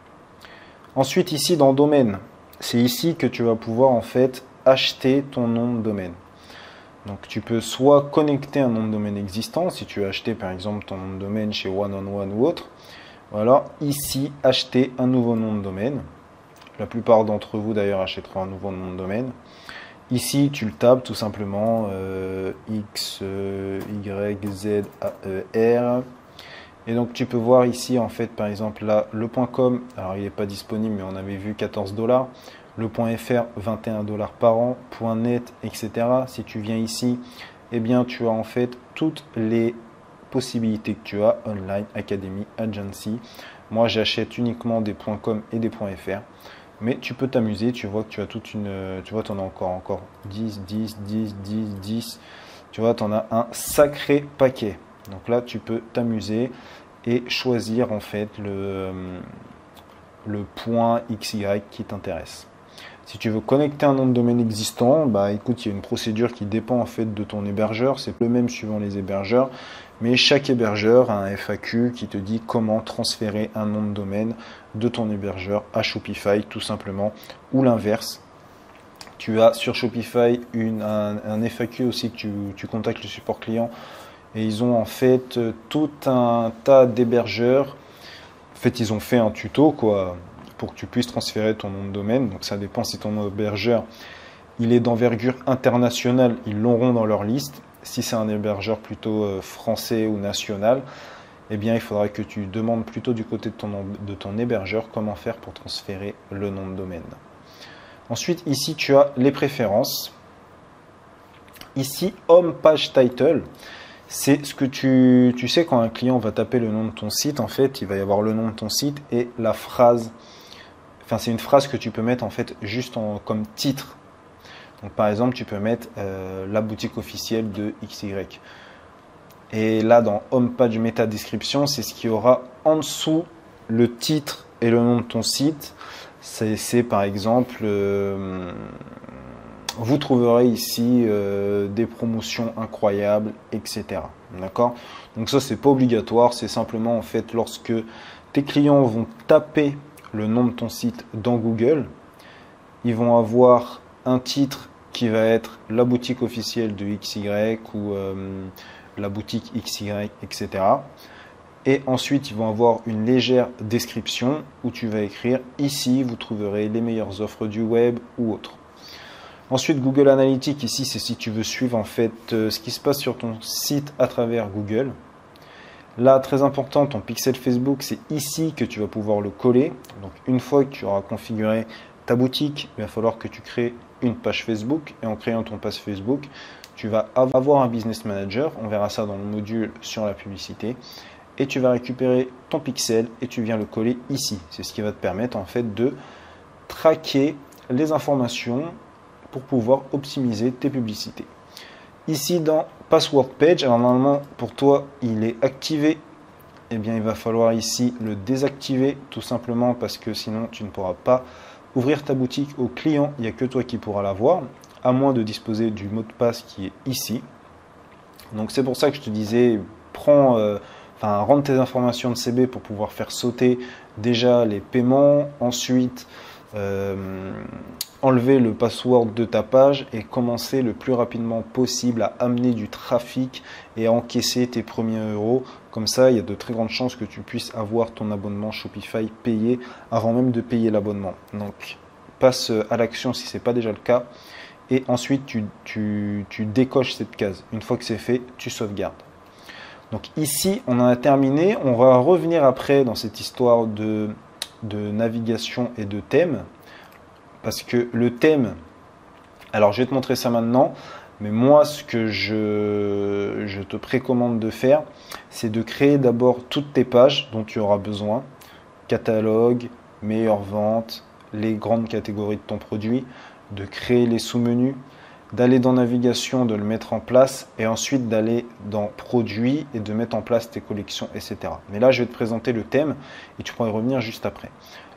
Ensuite, ici dans domaine, c'est ici que tu vas pouvoir en fait acheter ton nom de domaine. Donc tu peux soit connecter un nom de domaine existant, si tu as acheté par exemple ton nom de domaine chez One on One ou autre, ou alors ici acheter un nouveau nom de domaine. La plupart d'entre vous d'ailleurs achèteront un nouveau nom de domaine. Ici tu le tapes tout simplement X, Y, Z, A, E, R. Et donc tu peux voir ici en fait par exemple là le .com, alors il n'est pas disponible mais on avait vu 14 $, le .fr 21 $ par an, .net, etc. Si tu viens ici, eh bien tu as en fait toutes les possibilités que tu as, online, academy, agency. Moi j'achète uniquement des .com et des .fr. Mais tu peux t'amuser, tu vois que tu as toute une... Tu vois, tu en as encore 10, 10, 10, 10, 10. Tu vois, tu en as un sacré paquet. Donc là, tu peux t'amuser et choisir en fait le point XY qui t'intéresse. Si tu veux connecter un nom de domaine existant, bah écoute, il y a une procédure qui dépend en fait de ton hébergeur. C'est le même suivant les hébergeurs, mais chaque hébergeur a un FAQ qui te dit comment transférer un nom de domaine de ton hébergeur à Shopify tout simplement, ou l'inverse. Tu as sur Shopify un FAQ aussi que tu contactes le support client et ils ont en fait tout un tas d'hébergeurs. En fait, ils ont fait un tuto quoi, pour que tu puisses transférer ton nom de domaine. Donc ça dépend si ton hébergeur il est d'envergure internationale, ils l'auront dans leur liste. Si c'est un hébergeur plutôt français ou national, eh bien il faudra que tu demandes plutôt du côté de ton hébergeur comment faire pour transférer le nom de domaine. Ensuite, ici, tu as les préférences. Ici, Home Page Title, c'est ce que tu sais quand un client va taper le nom de ton site, en fait, il va y avoir le nom de ton site et la phrase. Enfin, c'est une phrase que tu peux mettre en fait juste comme titre. Donc, par exemple, tu peux mettre la boutique officielle de XY. Et là, dans Home Page Meta Description, c'est ce qu'il y aura en dessous le titre et le nom de ton site. C'est par exemple, vous trouverez ici des promotions incroyables, etc. D'accord? Donc ça, c'est pas obligatoire, c'est simplement en fait lorsque tes clients vont taper le nom de ton site dans Google, ils vont avoir un titre qui va être la boutique officielle de XY ou la boutique XY, etc. Et ensuite, ils vont avoir une légère description où tu vas écrire « Ici, vous trouverez les meilleures offres du web » ou autre. Ensuite, Google Analytics, ici, c'est si tu veux suivre en fait ce qui se passe sur ton site à travers Google. Là, très important, ton pixel Facebook, c'est ici que tu vas pouvoir le coller. Donc, une fois que tu auras configuré ta boutique, il va falloir que tu crées une page Facebook. Et en créant ton page Facebook, tu vas avoir un business manager. On verra ça dans le module sur la publicité. Et tu vas récupérer ton pixel et tu viens le coller ici. C'est ce qui va te permettre en fait de traquer les informations pour pouvoir optimiser tes publicités. Ici dans Password Page, alors normalement pour toi il est activé, eh bien il va falloir ici le désactiver tout simplement parce que sinon tu ne pourras pas ouvrir ta boutique au client, il n'y a que toi qui pourras l'avoir, à moins de disposer du mot de passe qui est ici. Donc c'est pour ça que je te disais, rentre tes informations de CB pour pouvoir faire sauter déjà les paiements, ensuite enlever le password de ta page et commencer le plus rapidement possible à amener du trafic et à encaisser tes premiers euros. Comme ça, il y a de très grandes chances que tu puisses avoir ton abonnement Shopify payé avant même de payer l'abonnement. Donc, passe à l'action si ce n'est pas déjà le cas. Et ensuite, tu décoches cette case. Une fois que c'est fait, tu sauvegardes. Donc ici, on en a terminé. On va revenir après dans cette histoire de navigation et de thème. Parce que le thème, alors je vais te montrer ça maintenant, mais moi ce que je te précommande de faire, c'est de créer d'abord toutes tes pages dont tu auras besoin. Catalogue, meilleures ventes, les grandes catégories de ton produit, de créer les sous-menus, d'aller dans navigation, de le mettre en place et ensuite d'aller dans produits et de mettre en place tes collections, etc. Mais là, je vais te présenter le thème et tu pourras y revenir juste après.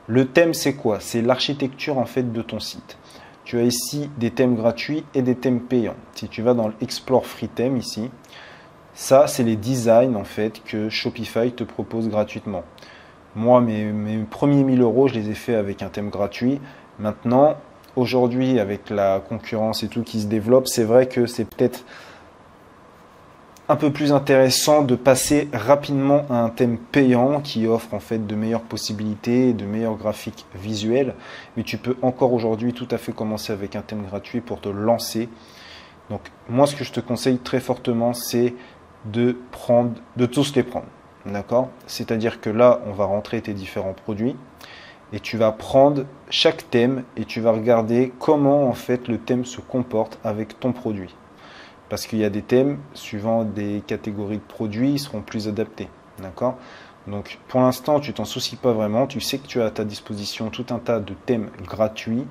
Le thème, c'est quoi? C'est l'architecture en fait de ton site. Tu as ici des thèmes gratuits et des thèmes payants. Si tu vas dans l'Explore Free Theme ici, ça, c'est les designs en fait que Shopify te propose gratuitement. Moi, mes premiers 1000 euros, je les ai fait avec un thème gratuit. Maintenant, aujourd'hui, avec la concurrence et tout qui se développe, c'est vrai que c'est peut-être un peu plus intéressant de passer rapidement à un thème payant qui offre en fait de meilleures possibilités, de meilleurs graphiques visuels. Mais tu peux encore aujourd'hui tout à fait commencer avec un thème gratuit pour te lancer. Donc moi, ce que je te conseille très fortement, c'est de tous les prendre. D'accord? C'est-à-dire que là, on va rentrer tes différents produits. Et tu vas prendre chaque thème et tu vas regarder comment en fait le thème se comporte avec ton produit. Parce qu'il y a des thèmes, suivant des catégories de produits, ils seront plus adaptés. D'accord? Donc pour l'instant, tu t'en soucies pas vraiment. Tu sais que tu as à ta disposition tout un tas de thèmes gratuits,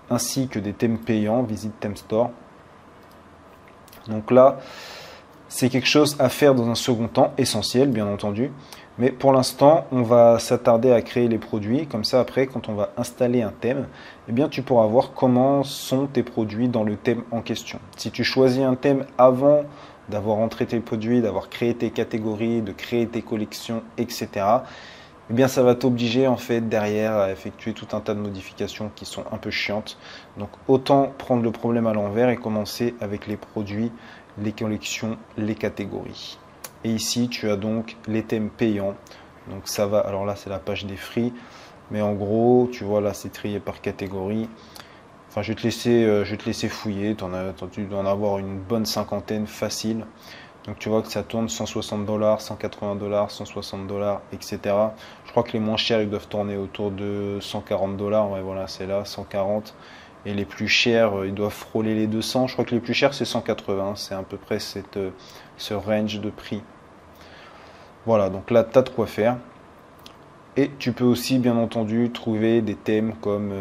ainsi que des thèmes payants, visite Theme Store. Donc là, c'est quelque chose à faire dans un second temps, essentiel bien entendu. Mais pour l'instant, on va s'attarder à créer les produits. Comme ça, après, quand on va installer un thème, eh bien, tu pourras voir comment sont tes produits dans le thème en question. Si tu choisis un thème avant d'avoir entré tes produits, d'avoir créé tes catégories, de créer tes collections, etc., eh bien ça va t'obliger en fait derrière à effectuer tout un tas de modifications qui sont un peu chiantes. Donc autant prendre le problème à l'envers et commencer avec les produits, les collections, les catégories. Et ici tu as donc les thèmes payants. Donc ça va, alors là c'est la page des free, mais en gros tu vois là c'est trié par catégorie. Enfin je vais te laisser fouiller, tu dois en avoir une bonne cinquantaine facile. Donc tu vois que ça tourne 160 $, 180 $, 160 $, etc. Je crois que les moins chers ils doivent tourner autour de 140 $. Ouais, voilà, c'est là, 140. Et les plus chers, ils doivent frôler les 200. Je crois que les plus chers c'est 180. C'est à peu près ce range de prix. Voilà, donc là tu as de quoi faire. Et tu peux aussi bien entendu trouver des thèmes comme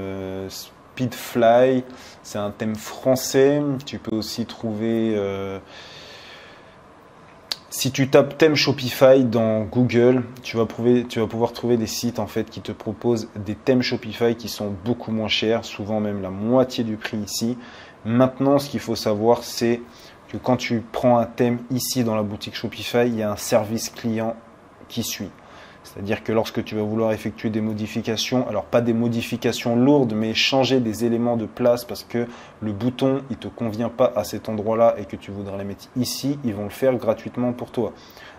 Speedfly. C'est un thème français. Tu peux aussi trouver... si tu tapes thème Shopify dans Google, tu vas pouvoir trouver des sites en fait qui te proposent des thèmes Shopify qui sont beaucoup moins chers, souvent même la moitié du prix ici. Maintenant, ce qu'il faut savoir, c'est que quand tu prends un thème ici dans la boutique Shopify, il y a un service client qui suit. C'est-à-dire que lorsque tu vas vouloir effectuer des modifications, alors pas des modifications lourdes, mais changer des éléments de place parce que le bouton il te convient pas à cet endroit-là et que tu voudrais les mettre ici, ils vont le faire gratuitement pour toi.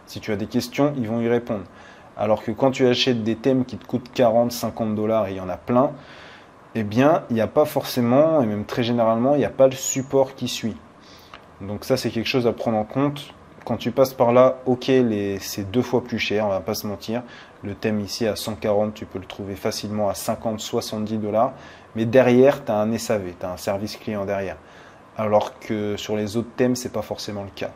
Si tu as des questions, ils vont y répondre. Alors que quand tu achètes des thèmes qui te coûtent 40, 50 $, et il y en a plein, eh bien, il n'y a pas forcément, et même très généralement, il n'y a pas le support qui suit. Donc ça, c'est quelque chose à prendre en compte. Quand tu passes par là, ok, c'est 2 fois plus cher, on va pas se mentir. Le thème ici à 140, tu peux le trouver facilement à 50, 70 $. Mais derrière, tu as un SAV, tu as un service client derrière. Alors que sur les autres thèmes, c'est pas forcément le cas.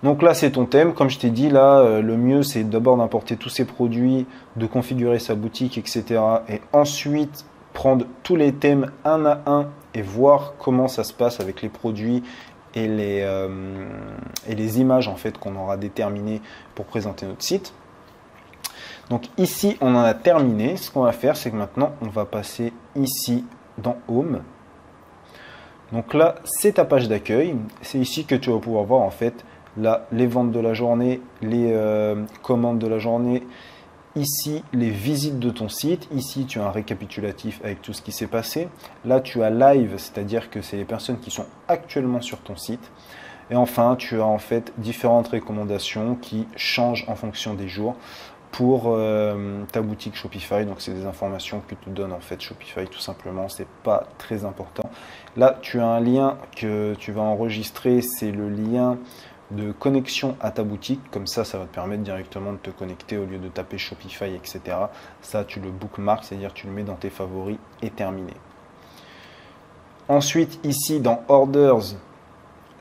Donc là, c'est ton thème. Comme je t'ai dit, là, le mieux, c'est d'abord d'importer tous ces produits, de configurer sa boutique, etc. Et ensuite, prendre tous les thèmes un à un et voir comment ça se passe avec les produits et les images en fait qu'on aura déterminées pour présenter notre site. Donc ici on en a terminé. Ce qu'on va faire, c'est que maintenant on va passer ici dans Home. Donc là c'est ta page d'accueil. C'est ici que tu vas pouvoir voir en fait là les ventes de la journée, les commandes de la journée. Ici, les visites de ton site. Ici, tu as un récapitulatif avec tout ce qui s'est passé. Là, tu as live, c'est-à-dire que c'est les personnes qui sont actuellement sur ton site. Et enfin, tu as en fait différentes recommandations qui changent en fonction des jours pour ta boutique Shopify. Donc, c'est des informations que te donne en fait Shopify tout simplement. C'est pas très important. Là, tu as un lien que tu vas enregistrer. C'est le lien de connexion à ta boutique, comme ça va te permettre directement de te connecter au lieu de taper Shopify, etc. Ça, tu le bookmark, c'est-à-dire tu le mets dans tes favoris et terminé. Ensuite, ici dans Orders,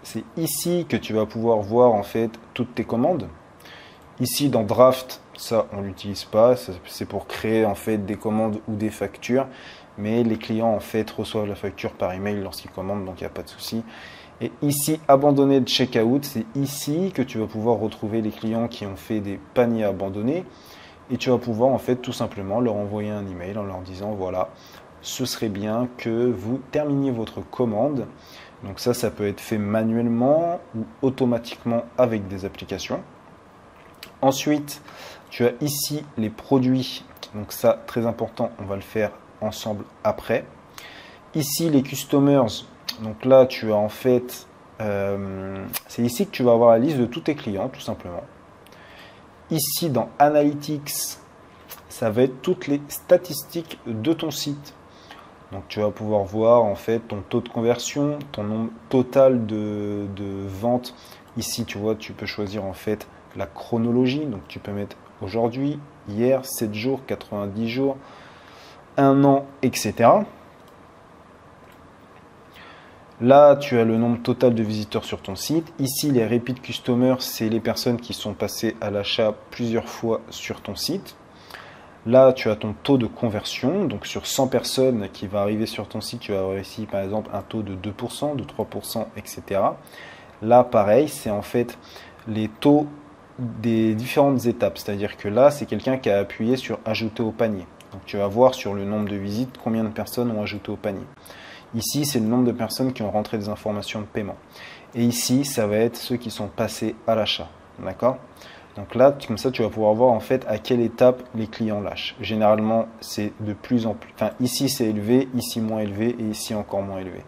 c'est ici que tu vas pouvoir voir en fait toutes tes commandes. Ici dans Draft, ça on l'utilise pas, c'est pour créer en fait des commandes ou des factures, mais les clients en fait reçoivent la facture par email lorsqu'ils commandent, donc il n'y a pas de souci. Et ici, abandonner de checkout, c'est ici que tu vas pouvoir retrouver les clients qui ont fait des paniers abandonnés. Et tu vas pouvoir en fait tout simplement leur envoyer un email en leur disant voilà, ce serait bien que vous terminiez votre commande. Donc ça peut être fait manuellement ou automatiquement avec des applications. Ensuite, tu as ici les produits. Donc ça, très important, on va le faire ensemble après. Ici, les customers. Donc là, tu as en fait, c'est ici que tu vas avoir la liste de tous tes clients, tout simplement. Ici, dans Analytics, ça va être toutes les statistiques de ton site. Donc, tu vas pouvoir voir en fait ton taux de conversion, ton nombre total de ventes. Ici, tu vois, tu peux choisir en fait la chronologie. Donc, tu peux mettre aujourd'hui, hier, 7 jours, 90 jours, 1 an, etc. Là, tu as le nombre total de visiteurs sur ton site. Ici, les repeat customers, c'est les personnes qui sont passées à l'achat plusieurs fois sur ton site. Là, tu as ton taux de conversion. Donc, sur 100 personnes qui vont arriver sur ton site, tu vas avoir ici, par exemple, un taux de 2%, de 3%, etc. Là, pareil, c'est en fait les taux des différentes étapes. C'est-à-dire que là, c'est quelqu'un qui a appuyé sur « Ajouter au panier ». Donc, tu vas voir sur le nombre de visites combien de personnes ont ajouté au panier. Ici, c'est le nombre de personnes qui ont rentré des informations de paiement. Et ici, ça va être ceux qui sont passés à l'achat. D'accord ? Donc là, comme ça, tu vas pouvoir voir en fait à quelle étape les clients lâchent. Généralement, c'est de plus en plus... Enfin, ici, c'est élevé, ici, moins élevé et ici, encore moins élevé.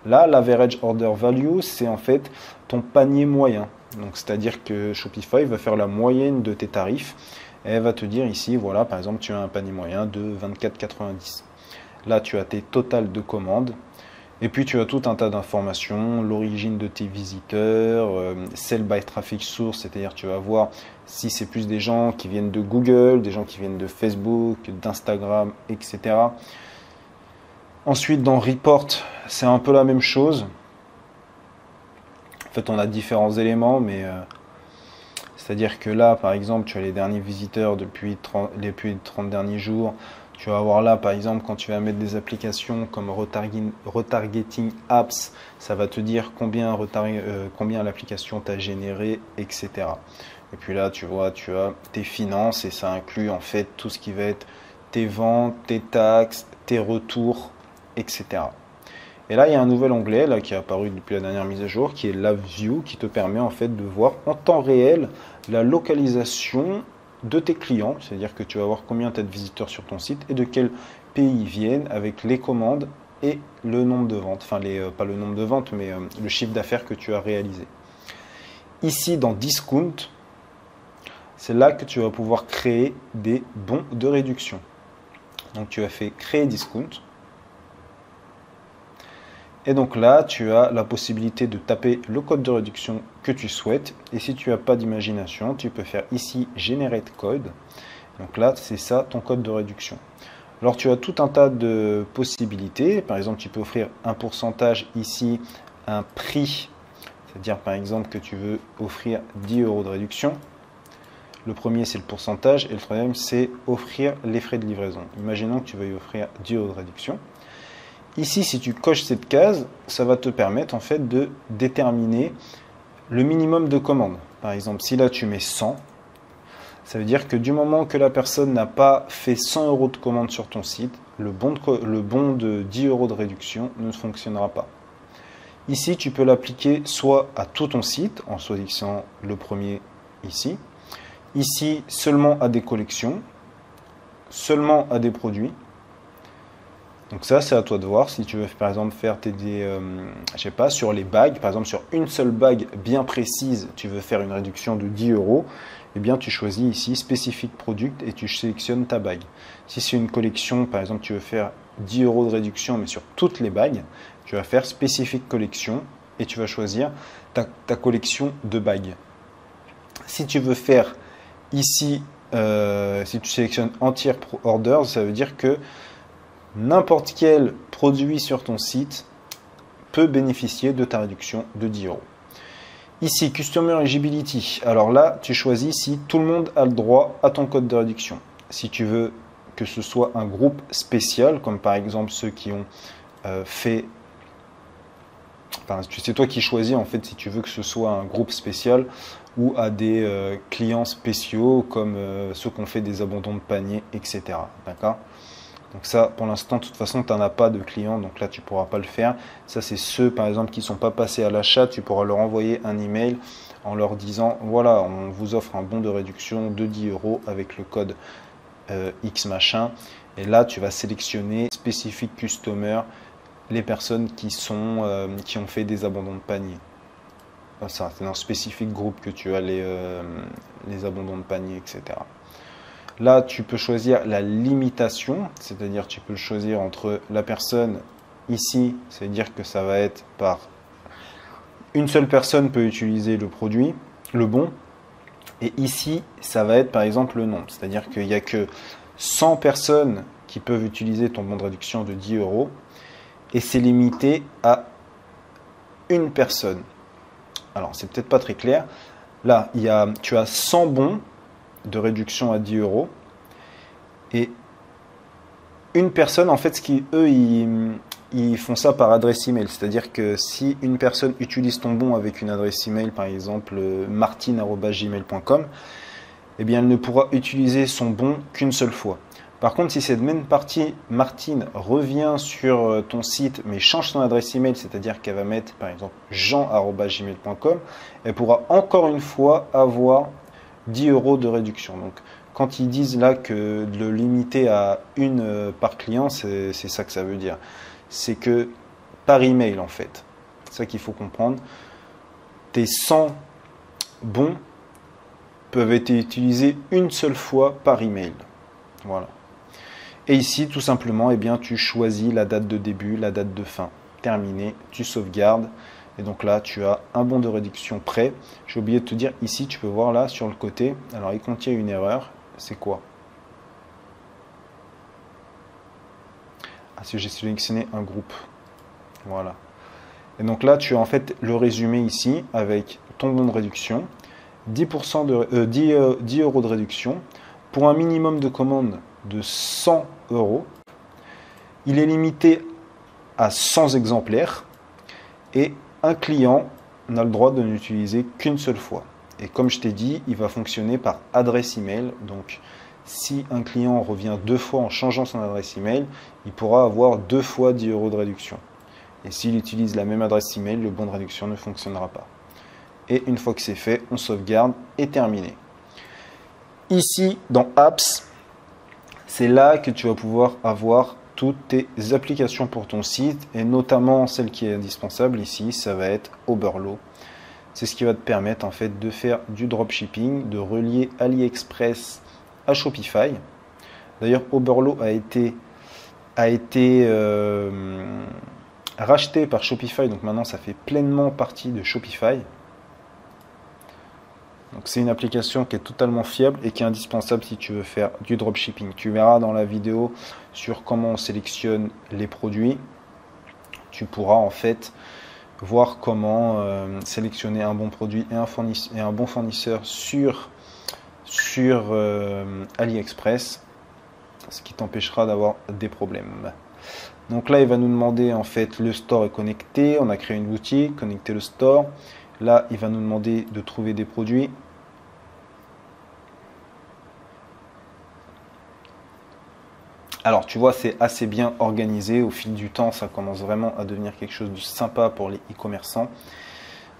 Là, l'average order value, c'est en fait ton panier moyen. Donc, c'est-à-dire que Shopify va faire la moyenne de tes tarifs et elle va te dire ici, voilà, par exemple, tu as un panier moyen de 24,90. Là, tu as tes totales de commandes. Et puis tu as tout un tas d'informations, l'origine de tes visiteurs, sell by traffic source, c'est-à-dire tu vas voir si c'est plus des gens qui viennent de Google, des gens qui viennent de Facebook, d'Instagram, etc. Ensuite dans report, c'est un peu la même chose. En fait on a différents éléments, mais c'est-à-dire que là par exemple tu as les derniers visiteurs depuis les 30 derniers jours. Tu vas voir là, par exemple, quand tu vas mettre des applications comme Retargeting Apps, ça va te dire combien l'application t'a généré, etc. Et puis là, tu vois, tu as tes finances et ça inclut en fait tout ce qui va être tes ventes, tes taxes, tes retours, etc. Et là, il y a un nouvel onglet là, qui est apparu depuis la dernière mise à jour, qui est LabVIEW, qui te permet en fait de voir en temps réel la localisation de tes clients, c'est-à-dire que tu vas voir combien tu as de visiteurs sur ton site et de quel pays ils viennent avec les commandes et le nombre de ventes, enfin pas le nombre de ventes mais le chiffre d'affaires que tu as réalisé. Ici dans Discount, c'est là que tu vas pouvoir créer des bons de réduction. Donc tu as fait créer Discount. Et donc là, tu as la possibilité de taper le code de réduction que tu souhaites. Et si tu n'as pas d'imagination, tu peux faire ici Generate Code. Donc là, c'est ça ton code de réduction. Alors tu as tout un tas de possibilités. Par exemple, tu peux offrir un pourcentage ici, un prix. C'est-à-dire par exemple que tu veux offrir 10 € de réduction. Le premier, c'est le pourcentage. Et le troisième, c'est offrir les frais de livraison. Imaginons que tu veuilles offrir 10 € de réduction. Ici, si tu coches cette case, ça va te permettre en fait de déterminer le minimum de commandes. Par exemple, si là tu mets 100, ça veut dire que du moment que la personne n'a pas fait 100 € de commande sur ton site, le bon de 10 € de réduction ne fonctionnera pas. Ici, tu peux l'appliquer soit à tout ton site en choisissant le premier ici. Ici, seulement à des collections, seulement à des produits. Donc ça, c'est à toi de voir. Si tu veux, par exemple, faire je sais pas, sur les bagues, par exemple, sur une seule bague bien précise, tu veux faire une réduction de 10 €, eh bien, tu choisis ici Specific Product et tu sélectionnes ta bague. Si c'est une collection, par exemple, tu veux faire 10 € de réduction, mais sur toutes les bagues, tu vas faire Specific Collection et tu vas choisir ta collection de bagues. Si tu veux faire ici, si tu sélectionnes Entier Orders, ça veut dire que n'importe quel produit sur ton site peut bénéficier de ta réduction de 10 €. Ici, Customer Eligibility. Alors là, tu choisis si tout le monde a le droit à ton code de réduction. Si tu veux que ce soit un groupe spécial, comme par exemple ceux qui ont fait... Enfin, c'est toi qui choisis en fait si tu veux que ce soit un groupe spécial ou à des clients spéciaux comme ceux qui ont fait des abandons de panier, etc. D'accord ? Donc ça, pour l'instant, de toute façon, tu n'en as pas de clients, donc là, tu ne pourras pas le faire. Ça, c'est ceux, par exemple, qui ne sont pas passés à l'achat. Tu pourras leur envoyer un email en leur disant, voilà, on vous offre un bon de réduction de 10 € avec le code X machin. Et là, tu vas sélectionner Specific Customer, les personnes qui ont fait des abandons de panier. Ça, c'est dans Specific Group que tu as les abandons de panier, etc. Là, tu peux choisir la limitation, c'est-à-dire tu peux le choisir entre la personne ici, c'est-à-dire que ça va être par une seule personne peut utiliser le produit, le bon, et ici, ça va être par exemple le nombre, c'est-à-dire qu'il n'y a que 100 personnes qui peuvent utiliser ton bon de réduction de 10 € et c'est limité à une personne. Alors, c'est peut-être pas très clair. Là, tu as 100 bons de réduction à 10 € et une personne, en fait, ils font ça par adresse email, c'est-à-dire que si une personne utilise ton bon avec une adresse email, par exemple martine@gmail.com, eh bien elle ne pourra utiliser son bon qu'une seule fois. Par contre, si cette même partie, Martine, revient sur ton site mais change son adresse email, c'est-à-dire qu'elle va mettre par exemple jean@gmail.com, elle pourra encore une fois avoir 10 € de réduction. Donc, quand ils disent là que de le limiter à une par client, c'est ça que ça veut dire. C'est que par email, en fait. C'est ça qu'il faut comprendre. Tes 100 bons peuvent être utilisés une seule fois par email. Voilà. Et ici, tout simplement, eh bien, tu choisis la date de début, la date de fin. Terminé, tu sauvegardes. Et donc là, tu as un bon de réduction prêt. J'ai oublié de te dire, ici, tu peux voir là, sur le côté. Alors, il contient une erreur. C'est quoi? Ah, si j'ai sélectionné un groupe. Voilà. Et donc là, tu as en fait le résumé ici avec ton bon de réduction. 10 € de réduction pour un minimum de commande de 100 €. Il est limité à 100 exemplaires et un client n'a le droit de n'utiliser qu'une seule fois. Et comme je t'ai dit, il va fonctionner par adresse email. Donc, si un client revient 2 fois en changeant son adresse email, il pourra avoir 2 fois 10 € de réduction. Et s'il utilise la même adresse email, le bon de réduction ne fonctionnera pas. Et une fois que c'est fait, on sauvegarde et terminé. Ici, dans Apps, c'est là que tu vas pouvoir avoir toutes tes applications pour ton site et notamment celle qui est indispensable ici, ça va être Oberlo. C'est ce qui va te permettre en fait de faire du dropshipping, de relier AliExpress à Shopify. D'ailleurs, Oberlo a été racheté par Shopify, donc maintenant ça fait pleinement partie de Shopify. Donc c'est une application qui est totalement fiable et qui est indispensable si tu veux faire du dropshipping. Tu verras dans la vidéo sur comment on sélectionne les produits. Tu pourras en fait voir comment sélectionner un bon produit et un bon fournisseur sur AliExpress, ce qui t'empêchera d'avoir des problèmes. Donc là, il va nous demander en fait le store est connecté. On a créé une boutique, connecter le store. Là, il va nous demander de trouver des produits. Alors, tu vois, c'est assez bien organisé. Au fil du temps, ça commence vraiment à devenir quelque chose de sympa pour les e-commerçants.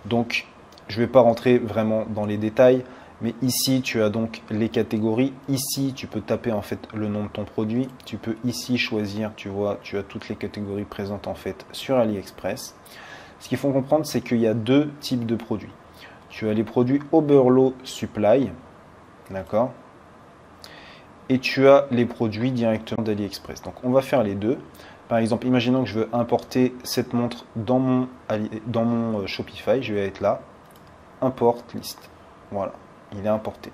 Donc, je ne vais pas rentrer vraiment dans les détails. Mais ici, tu as donc les catégories. Ici, tu peux taper en fait le nom de ton produit. Tu peux ici choisir, tu vois, tu as toutes les catégories présentes en fait sur AliExpress. Ce qu'il faut comprendre, c'est qu'il y a deux types de produits. Tu as les produits Oberlo Supply, d'accord? Et tu as les produits directement d'AliExpress. Donc, on va faire les deux. Par exemple, imaginons que je veux importer cette montre dans mon Shopify. Je vais être là, import liste. Voilà, il est importé.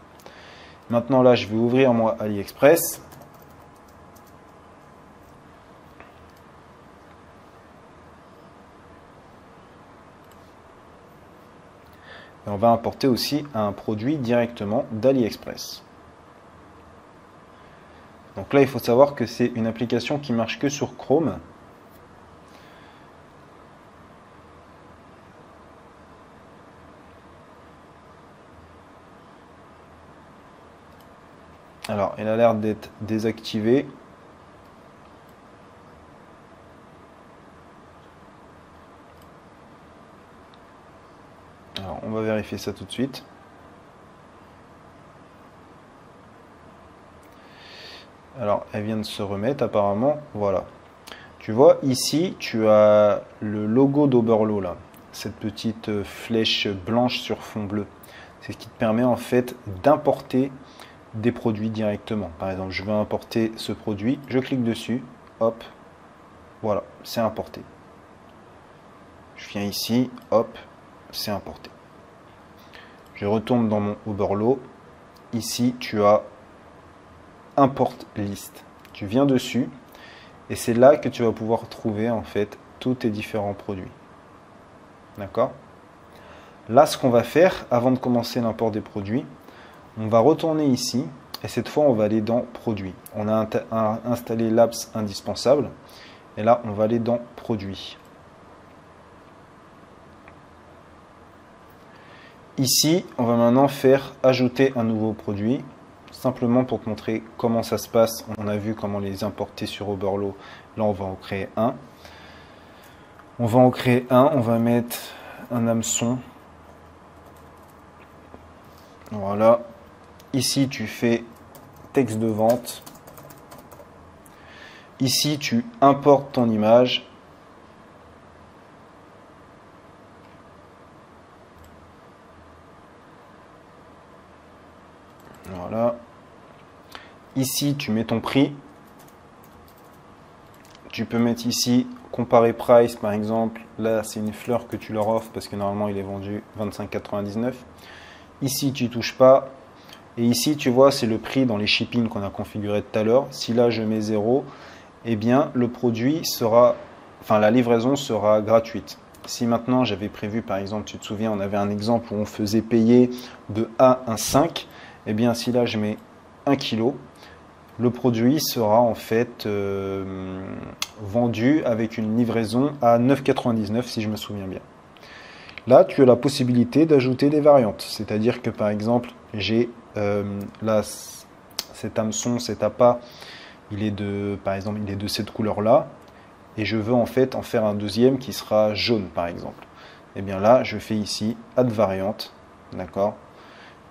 Maintenant, là, je vais ouvrir moi AliExpress. Et on va importer aussi un produit directement d'AliExpress. Donc là, il faut savoir que c'est une application qui marche que sur Chrome. Alors, elle a l'air d'être désactivée. Alors, on va vérifier ça tout de suite. Alors, elle vient de se remettre apparemment. Voilà. Tu vois, ici, tu as le logo d'Oberlo, là. Cette petite flèche blanche sur fond bleu. C'est ce qui te permet en fait d'importer des produits directement. Par exemple, je veux importer ce produit. Je clique dessus. Hop. Voilà, c'est importé. Je viens ici. Hop. C'est importé. Je retourne dans mon Oberlo. Ici, tu as Import liste. Tu viens dessus et c'est là que tu vas pouvoir trouver en fait tous tes différents produits. D'accord? Là, ce qu'on va faire avant de commencer l'import des produits, on va retourner ici et cette fois, on va aller dans Produits. On a installé l'apps indispensable et là, on va aller dans Produits. Ici, on va maintenant faire ajouter un nouveau produit. Simplement pour te montrer comment ça se passe. On a vu comment les importer sur Oberlo. Là, on va en créer un. On va mettre un hameçon. Voilà. Ici, tu fais texte de vente. Ici, tu importes ton image. Voilà. Ici, tu mets ton prix. Tu peux mettre ici comparer price par exemple. Là, c'est une fleur que tu leur offres parce que normalement, il est vendu 25,99 €. Ici, tu touches pas. Et ici, tu vois, c'est le prix dans les shipping qu'on a configuré tout à l'heure. Si là, je mets 0, eh bien, le produit sera, enfin, la livraison sera gratuite. Si maintenant, j'avais prévu, par exemple, tu te souviens, on avait un exemple où on faisait payer de 1 à 5, eh bien, si là, je mets 1 kg, le produit sera en fait vendu avec une livraison à 9,99 € si je me souviens bien. Là, tu as la possibilité d'ajouter des variantes. C'est-à-dire que par exemple, j'ai là, cet hameçon, cet appât, il est de, par exemple, il est de cette couleur-là. Et je veux en fait en faire un deuxième qui sera jaune par exemple. Et bien là, je fais ici Add variante. D'accord.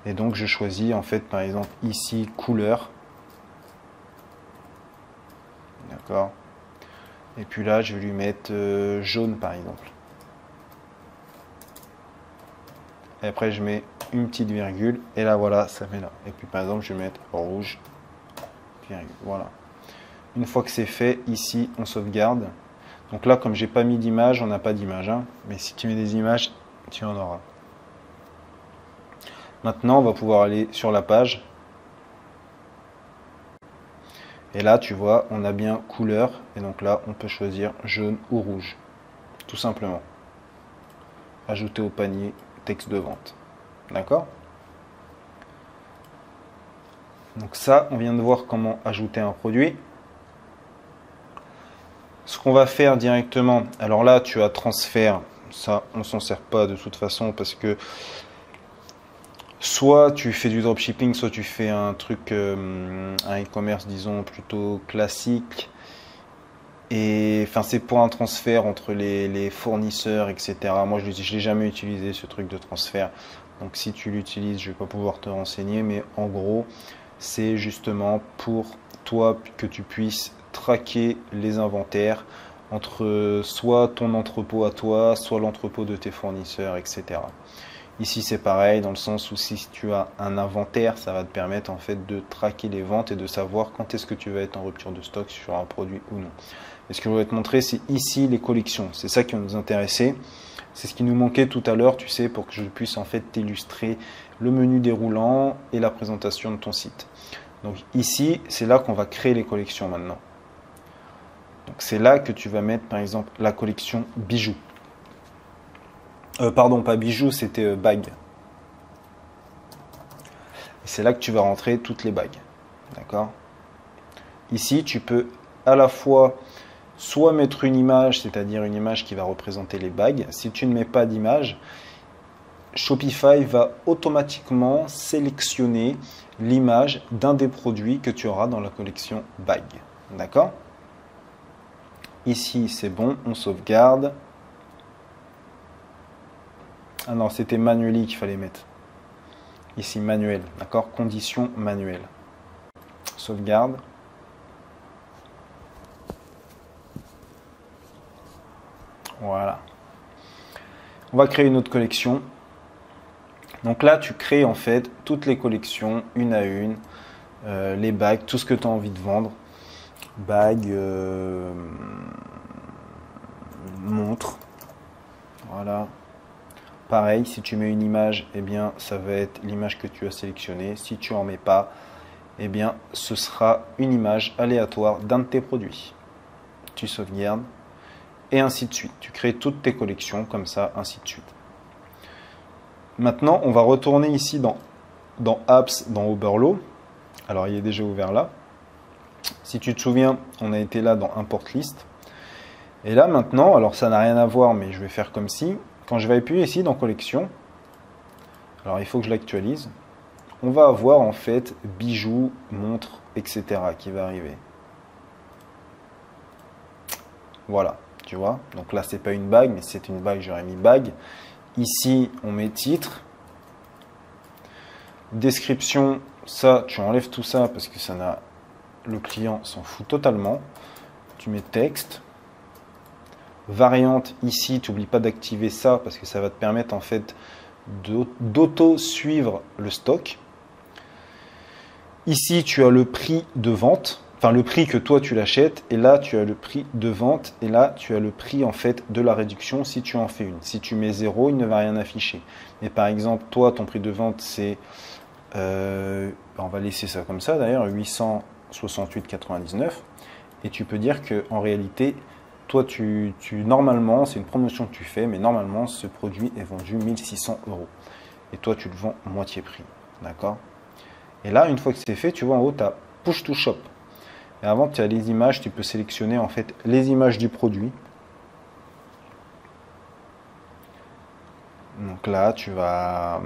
Et donc je choisis en fait par exemple ici couleur. D'accord. Et puis là, je vais lui mettre jaune par exemple. Et après, je mets une petite virgule. Et là, voilà, ça met là. Et puis par exemple, je vais mettre rouge, virgule. Voilà. Une fois que c'est fait, ici, on sauvegarde. Donc là, comme j'ai pas mis d'image, on n'a pas d'image. Hein. Mais si tu mets des images, tu en auras. Maintenant, on va pouvoir aller sur la page. Et là, tu vois, on a bien couleur. Et donc là, on peut choisir jaune ou rouge. Tout simplement. Ajouter au panier, texte de vente. D'accord? Donc ça, on vient de voir comment ajouter un produit. Ce qu'on va faire directement, alors là, tu as transfert. Ça, on s'en sert pas de toute façon parce que soit tu fais du dropshipping, soit tu fais un truc, un e-commerce, disons, plutôt classique. Et enfin, c'est pour un transfert entre les fournisseurs, etc. Moi, je ne l'ai jamais utilisé, ce truc de transfert. Donc, si tu l'utilises, je ne vais pas pouvoir te renseigner. Mais en gros, c'est justement pour toi que tu puisses traquer les inventaires entre soit ton entrepôt à toi, soit l'entrepôt de tes fournisseurs, etc. Ici, c'est pareil, dans le sens où si tu as un inventaire, ça va te permettre en fait de traquer les ventes et de savoir quand est-ce que tu vas être en rupture de stock sur un produit ou non. Et ce que je voudrais te montrer, c'est ici les collections. C'est ça qui va nous intéresser. C'est ce qui nous manquait tout à l'heure, tu sais, pour que je puisse en fait t'illustrer le menu déroulant et la présentation de ton site. Donc ici, c'est là qu'on va créer les collections maintenant. Donc c'est là que tu vas mettre par exemple la collection bijoux. Pardon, pas bijoux, c'était bagues. C'est là que tu vas rentrer toutes les bagues. D'accord? Ici, tu peux à la fois soit mettre une image, c'est-à-dire une image qui va représenter les bagues. Si tu ne mets pas d'image, Shopify va automatiquement sélectionner l'image d'un des produits que tu auras dans la collection bagues. D'accord? Ici, c'est bon, on sauvegarde. Ah non, c'était manually qu'il fallait mettre. Ici, manuel. D'accord? Condition manuelle. Sauvegarde. Voilà. On va créer une autre collection. Donc là, tu crées en fait toutes les collections, une à une. Les bagues, tout ce que tu as envie de vendre. Bagues, montres. Voilà. Pareil, si tu mets une image, eh bien, ça va être l'image que tu as sélectionnée. Si tu n'en mets pas, eh bien, ce sera une image aléatoire d'un de tes produits. Tu sauvegardes et ainsi de suite. Tu crées toutes tes collections comme ça, ainsi de suite. Maintenant, on va retourner ici dans Apps, dans Oberlo. Alors, il est déjà ouvert là. Si tu te souviens, on a été là dans Import List. Et là, maintenant, alors ça n'a rien à voir, mais je vais faire comme si. Quand je vais appuyer ici dans collection, alors il faut que je l'actualise, on va avoir en fait bijoux, montres, etc. qui va arriver. Voilà, tu vois. Donc là, c'est pas une bague, mais c'est une bague, j'aurais mis bague. Ici, on met titre. Description, ça, tu enlèves tout ça parce que ça n'a, le client s'en fout totalement. Tu mets texte. Variante, ici, tu n'oublies pas d'activer ça parce que ça va te permettre en fait d'auto-suivre le stock. Ici, tu as le prix de vente, enfin le prix que toi tu l'achètes, et là tu as le prix de vente, et là tu as le prix en fait de la réduction si tu en fais une. Si tu mets 0, il ne va rien afficher. Mais par exemple, toi, ton prix de vente c'est, on va laisser ça comme ça d'ailleurs, 868,99, et tu peux dire que en réalité, toi, normalement, c'est une promotion que tu fais, mais normalement, ce produit est vendu 1600 €. Et toi, tu le vends moitié prix. D'accord? Et là, une fois que c'est fait, tu vois en haut, tu as Push to Shop. Et avant, tu as les images, tu peux sélectionner en fait les images du produit. Donc là, tu vas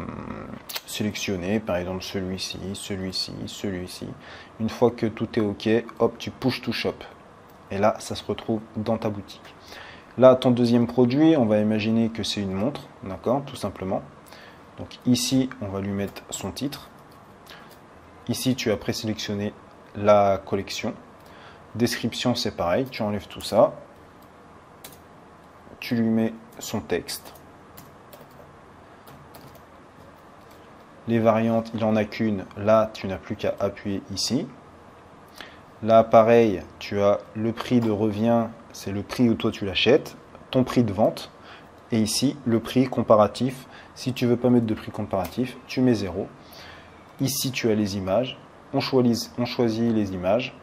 sélectionner, par exemple, celui-ci, celui-ci, celui-ci. Une fois que tout est OK, hop, tu Push to Shop. Et là, ça se retrouve dans ta boutique. Là, ton deuxième produit, on va imaginer que c'est une montre, d'accord, tout simplement. Donc ici, on va lui mettre son titre. Ici, tu as présélectionné la collection. Description, c'est pareil, tu enlèves tout ça. Tu lui mets son texte. Les variantes, il n'en a qu'une. Là, tu n'as plus qu'à appuyer ici. Là, pareil, tu as le prix de revient, c'est le prix où toi tu l'achètes, ton prix de vente, et ici, le prix comparatif. Si tu ne veux pas mettre de prix comparatif, tu mets 0. Ici, tu as les images. On choisit les images.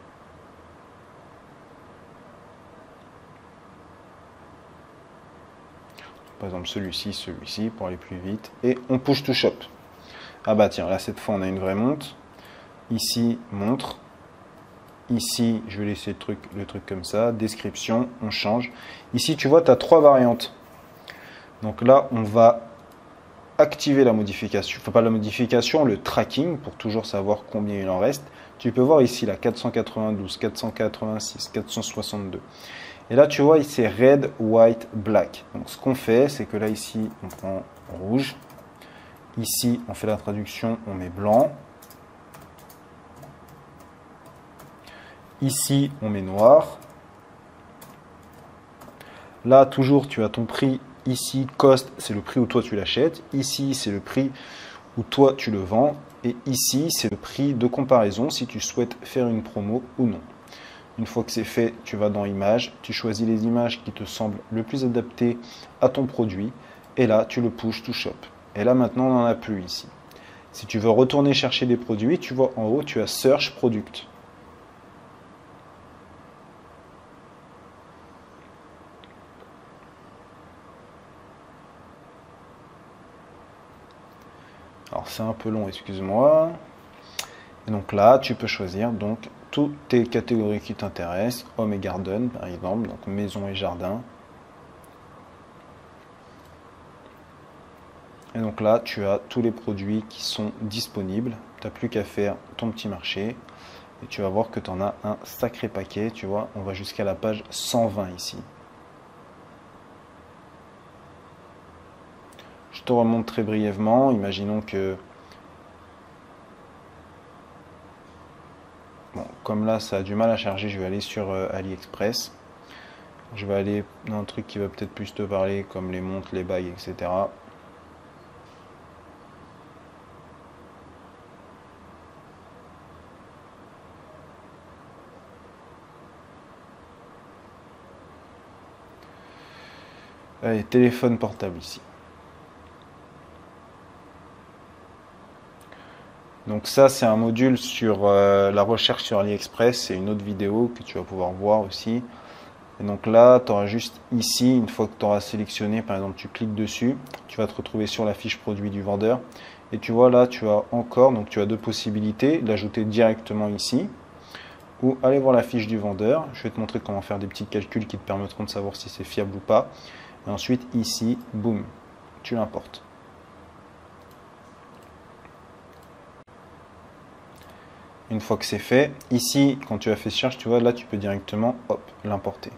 Par exemple, celui-ci, pour aller plus vite. Et on Push to Shop. Ah bah tiens, là, cette fois, on a une vraie montre. Ici, montre. Ici, je vais laisser le truc comme ça. Description, on change. Ici, tu vois, tu as 3 variantes. Donc là, on va activer la modification. Enfin, pas la modification, le tracking, pour toujours savoir combien il en reste. Tu peux voir ici, là, 492, 486, 462. Et là, tu vois, ici, c'est red, white, black. Donc, ce qu'on fait, c'est que là, ici, on prend rouge. Ici, on fait la traduction, on met blanc. Ici, on met noir. Là, toujours, tu as ton prix. Ici, cost, c'est le prix où toi tu l'achètes. Ici, c'est le prix où toi tu le vends. Et ici, c'est le prix de comparaison si tu souhaites faire une promo ou non. Une fois que c'est fait, tu vas dans Images. Tu choisis les images qui te semblent le plus adaptées à ton produit. Et là, tu le Push to Shop. Et là, maintenant, on n'en a plus ici. Si tu veux retourner chercher des produits, tu vois en haut, tu as Search Product. Alors c'est un peu long, excuse-moi. Et donc là, tu peux choisir donc toutes tes catégories qui t'intéressent, home et garden par exemple, donc maison et jardin. Et donc là, tu as tous les produits qui sont disponibles. Tu n'as plus qu'à faire ton petit marché. Et tu vas voir que tu en as un sacré paquet. Tu vois, on va jusqu'à la page 120 ici. Je te remonte très brièvement. Imaginons que... Bon, comme là, ça a du mal à charger, je vais aller sur AliExpress. Je vais aller dans un truc qui va peut-être plus te parler, comme les montres, les bagues, etc. Allez, téléphone portable ici. Donc ça, c'est un module sur la recherche sur AliExpress. C'est une autre vidéo que tu vas pouvoir voir aussi. Et donc là, tu auras juste ici, une fois que tu auras sélectionné, par exemple, tu cliques dessus, tu vas te retrouver sur la fiche produit du vendeur. Et tu vois là, tu as encore, donc tu as deux possibilités, l'ajouter directement ici, ou aller voir la fiche du vendeur. Je vais te montrer comment faire des petits calculs qui te permettront de savoir si c'est fiable ou pas. Et ensuite, ici, boum, tu l'importes. Une fois que c'est fait, ici, quand tu as fait cherche, tu vois, là, tu peux directement, hop, l'importer.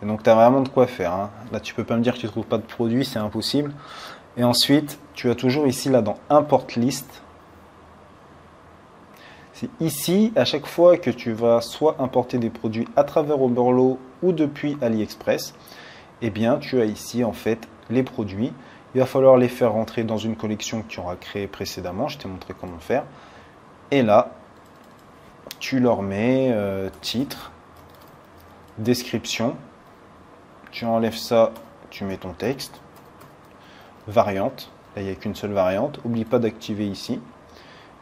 Et donc, tu as vraiment de quoi faire. Hein. Là, tu peux pas me dire que tu ne trouves pas de produit, c'est impossible. Et ensuite, tu as toujours ici, là, dans Import List, C'est ici, à chaque fois que tu vas soit importer des produits à travers Oberlo ou depuis AliExpress, eh bien, tu as ici en fait les produits. Il va falloir les faire rentrer dans une collection que tu auras créée précédemment. Je t'ai montré comment faire. Et là, tu leur mets titre, description. Tu enlèves ça, tu mets ton texte. Variante. Là, il n'y a qu'une seule variante. N'oublie pas d'activer ici.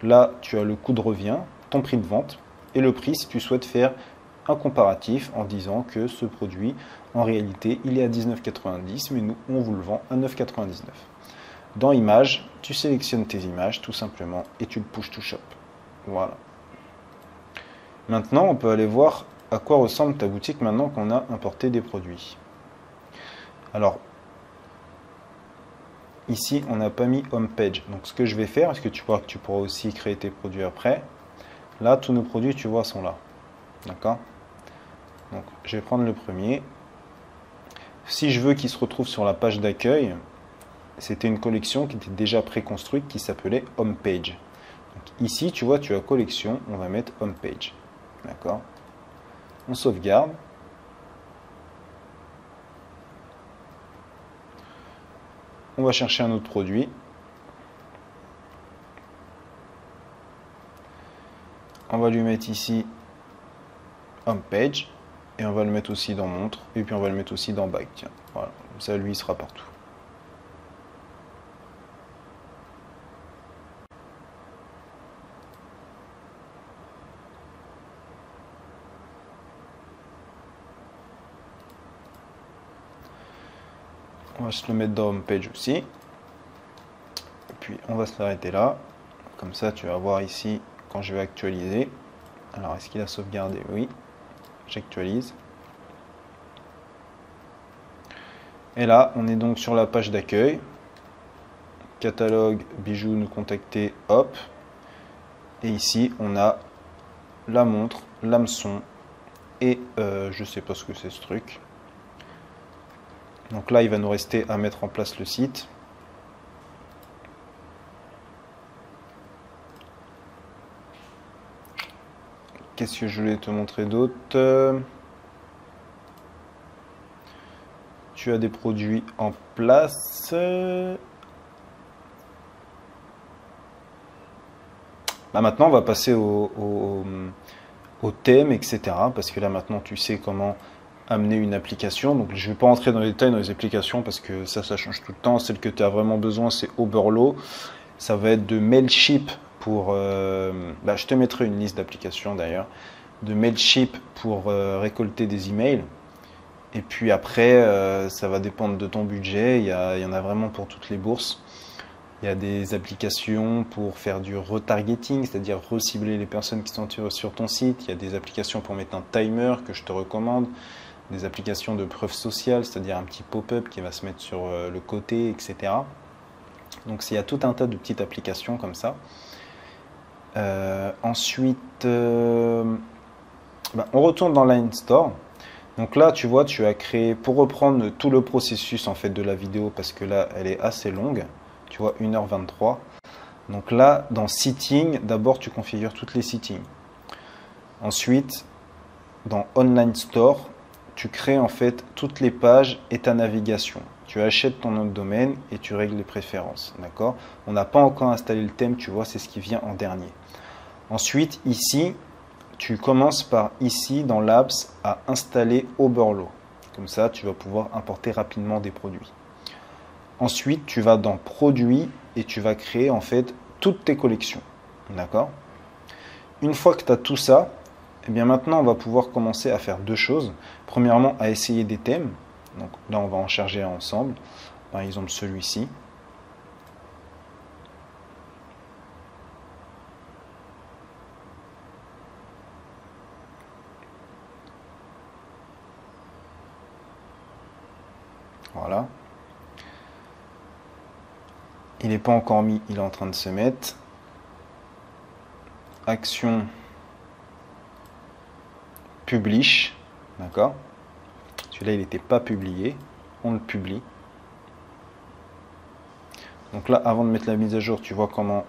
Là, tu as le coût de revient, ton prix de vente et le prix si tu souhaites faire un comparatif en disant que ce produit, en réalité, il est à 19,90 mais nous, on vous le vend à 9,99. Dans Images, tu sélectionnes tes images tout simplement et tu le push to shop. Voilà. Maintenant, on peut aller voir à quoi ressemble ta boutique maintenant qu'on a importé des produits. Alors, ici, on n'a pas mis Home Page. Donc, ce que je vais faire, parce que tu vois que tu pourras aussi créer tes produits après. Là, tous nos produits, tu vois, sont là. D'accord? Donc, je vais prendre le premier. Si je veux qu'il se retrouve sur la page d'accueil, c'était une collection qui était déjà préconstruite qui s'appelait Home Page. Donc, ici, tu vois, tu as collection. On va mettre Home Page. D'accord? On sauvegarde. On va chercher un autre produit. On va lui mettre ici Home Page. Et on va le mettre aussi dans montre. Et puis on va le mettre aussi dans bague. Tiens, voilà. Ça, lui, il sera partout. On va se le mettre dans Home Page aussi. Et puis on va s'arrêter là. Comme ça, tu vas voir ici quand je vais actualiser. Alors, est-ce qu'il a sauvegardé? Oui. J'actualise. Et là, on est donc sur la page d'accueil. Catalogue, bijoux, nous contacter, hop. Et ici, on a la montre, l'hameçon et je sais pas ce que c'est ce truc. Donc là, il va nous rester à mettre en place le site. Qu'est-ce que je voulais te montrer d'autre? Tu as des produits en place. Bah maintenant, on va passer au thème, etc. Parce que là, maintenant, tu sais comment amener une application. Donc, je ne vais pas entrer dans les détails dans les applications parce que ça change tout le temps. Celle que tu as vraiment besoin, c'est Oberlo. Ça va être de Mailchimp pour... je te mettrai une liste d'applications d'ailleurs. De Mailchimp pour récolter des emails. Et puis après, ça va dépendre de ton budget. Il y en a vraiment pour toutes les bourses. Il y a des applications pour faire du retargeting, c'est-à-dire recibler les personnes qui sont sur ton site. Il y a des applications pour mettre un timer que je te recommande. Des applications de preuve sociale, c'est-à-dire un petit pop-up qui va se mettre sur le côté, etc. Donc il y a tout un tas de petites applications comme ça. Ensuite, on retourne dans Line Store. Donc là, tu vois, tu as créé, pour reprendre tout le processus en fait de la vidéo, parce que là, elle est assez longue, tu vois, 1h23. Donc là, dans Setting, d'abord, tu configures toutes les settings. Ensuite, dans Online Store, tu crées en fait toutes les pages et ta navigation. Tu achètes ton nom de domaine et tu règles les préférences, d'accord? On n'a pas encore installé le thème, tu vois, c'est ce qui vient en dernier. Ensuite, ici, tu commences par ici, dans l'apps, à installer Oberlo. Comme ça, tu vas pouvoir importer rapidement des produits. Ensuite, tu vas dans Produits et tu vas créer en fait toutes tes collections, d'accord? Une fois que tu as tout ça, eh bien maintenant, on va pouvoir commencer à faire deux choses. Premièrement, à essayer des thèmes. Donc là, on va en charger un ensemble. Par exemple, celui-ci. Voilà. Il n'est pas encore mis, il est en train de se mettre. Action. Publish. D'accord? Celui-là, il n'était pas publié. On le publie. Donc là, avant de mettre la mise à jour, tu vois comment...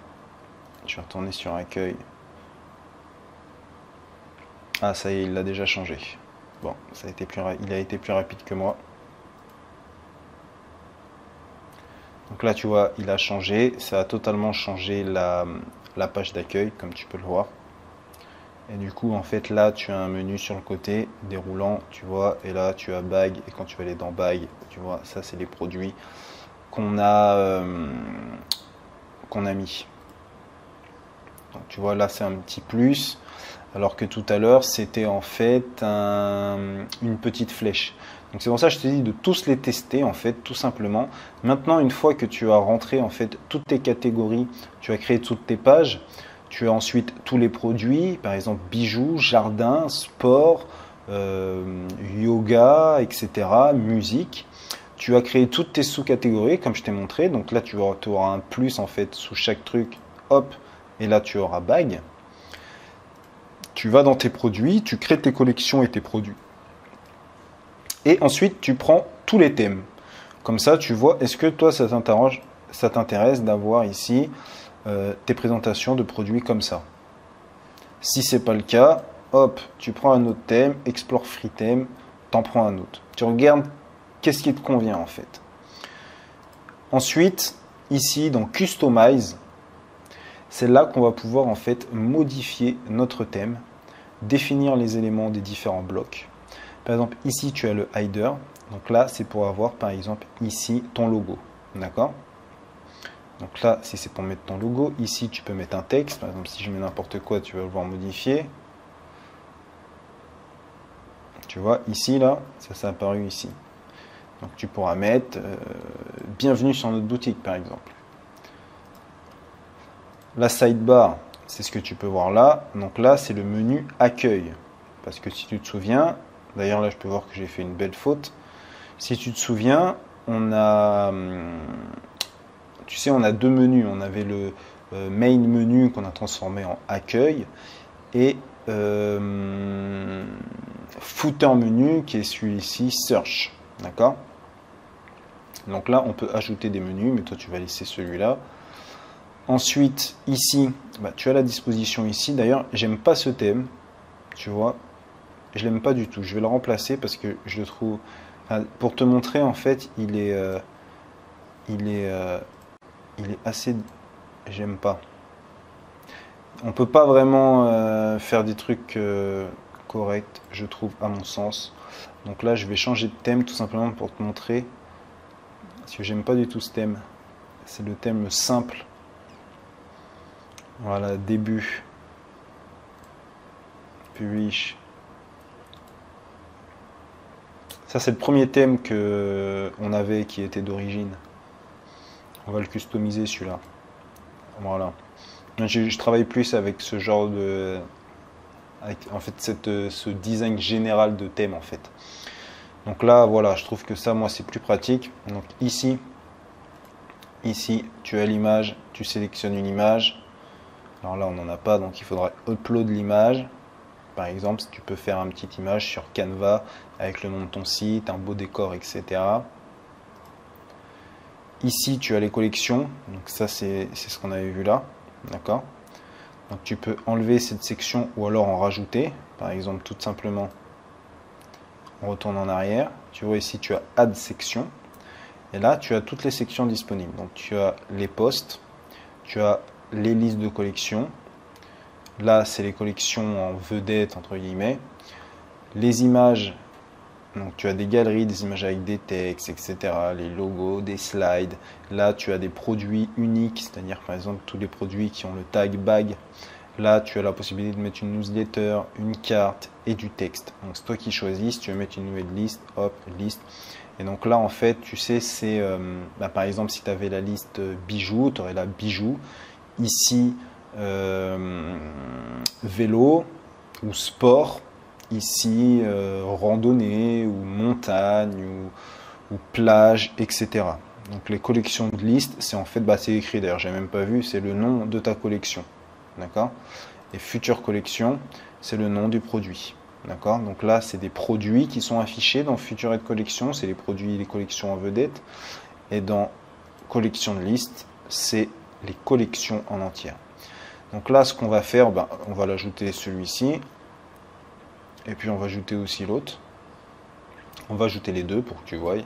Je vais retourner sur accueil. Ah, ça y est, il l'a déjà changé. Bon, il a été plus rapide que moi. Donc là, tu vois, il a changé. Ça a totalement changé la page d'accueil, comme tu peux le voir. Et du coup, en fait, là, tu as un menu sur le côté, déroulant, tu vois. Et là, tu as Bag. Et quand tu vas aller dans Bag, tu vois, ça, c'est les produits qu'on a mis. Donc, tu vois, là, c'est un petit plus. Alors que tout à l'heure, c'était en fait une petite flèche. Donc c'est pour ça que je te dis de tous les tester en fait, tout simplement. Maintenant, une fois que tu as rentré en fait toutes tes catégories, tu as créé toutes tes pages, tu as ensuite tous les produits, par exemple bijoux, jardin, sport, yoga, etc., musique. Tu as créé toutes tes sous-catégories comme je t'ai montré. Donc là, tu auras un plus en fait sous chaque truc. Hop, et là tu auras bag. Tu vas dans tes produits, tu crées tes collections et tes produits. Et ensuite, tu prends tous les thèmes. Comme ça, tu vois, est-ce que toi, ça t'intéresse d'avoir ici tes présentations de produits comme ça. Si ce n'est pas le cas, hop, tu prends un autre thème, Explore Free Theme, t'en prends un autre. Tu regardes qu'est-ce qui te convient en fait. Ensuite, ici, dans Customize, c'est là qu'on va pouvoir en fait modifier notre thème, définir les éléments des différents blocs. Par exemple, ici, tu as le header. Donc là, c'est pour avoir, par exemple, ici, ton logo. D'accord? Donc là, si c'est pour mettre ton logo, ici, tu peux mettre un texte. Par exemple, si je mets n'importe quoi, tu vas le voir modifier. Tu vois, ici, là, ça s'est apparu ici. Donc tu pourras mettre bienvenue sur notre boutique, par exemple. La sidebar, c'est ce que tu peux voir là. Donc là, c'est le menu accueil. Parce que si tu te souviens, d'ailleurs là, je peux voir que j'ai fait une belle faute. Si tu te souviens, on a, tu sais, on a deux menus. On avait le main menu qu'on a transformé en accueil et footer menu qui est celui-ci, search. D'accord? Donc là, on peut ajouter des menus, mais toi, tu vas laisser celui-là. Ensuite, ici, tu as la disposition ici. D'ailleurs, j'aime pas ce thème, tu vois. Je l'aime pas du tout. Je vais le remplacer parce que je le trouve... pour te montrer, en fait, il est assez... J'aime pas. On peut pas vraiment faire des trucs corrects, je trouve, à mon sens. Donc là, je vais changer de thème tout simplement pour te montrer. Parce que j'aime pas du tout ce thème. C'est le thème simple. Voilà, début. Publish. Ça, c'est le premier thème qu'on avait qui était d'origine. On va le customiser celui-là. Voilà. Je travaille plus avec ce genre de... Avec, en fait, ce design général de thème, en fait. Donc là, voilà, je trouve que ça, moi, c'est plus pratique. Donc ici, tu as l'image, tu sélectionnes une image. Alors là, on n'en a pas, donc il faudra upload l'image. Par exemple, tu peux faire une petite image sur Canva avec le nom de ton site, un beau décor, etc. Ici, tu as les collections. Donc ça, c'est ce qu'on avait vu là. D'accord? Donc tu peux enlever cette section ou alors en rajouter. Par exemple, tout simplement, on retourne en arrière. Tu vois ici, tu as Add section. Et là, tu as toutes les sections disponibles. Donc tu as les posts, tu as les listes de collections. Là, c'est les collections en vedette, entre guillemets. Les images, donc tu as des galeries, des images avec des textes, etc. Les logos, des slides. Là, tu as des produits uniques, c'est-à-dire par exemple tous les produits qui ont le tag bag. Là, tu as la possibilité de mettre une newsletter, une carte et du texte. Donc c'est toi qui choisis. Si tu veux mettre une nouvelle liste, hop, liste. Et donc là, en fait, tu sais, c'est par exemple, si tu avais la liste bijoux, tu aurais la bijoux. Ici, vélo ou sport. Ici, randonnée ou montagne ou plage, etc. Donc les collections de listes, c'est en fait, c'est écrit d'ailleurs, j'ai même pas vu, c'est le nom de ta collection. D'accord? Et future collection, c'est le nom du produit. D'accord? Donc là, c'est des produits qui sont affichés dans Featured Collection, c'est les produits, les collections en vedette. Et dans collection de liste, c'est les collections en entière. Donc là, ce qu'on va faire, on va l'ajouter celui-ci. Et puis on va ajouter aussi l'autre. On va ajouter les deux pour que tu voies.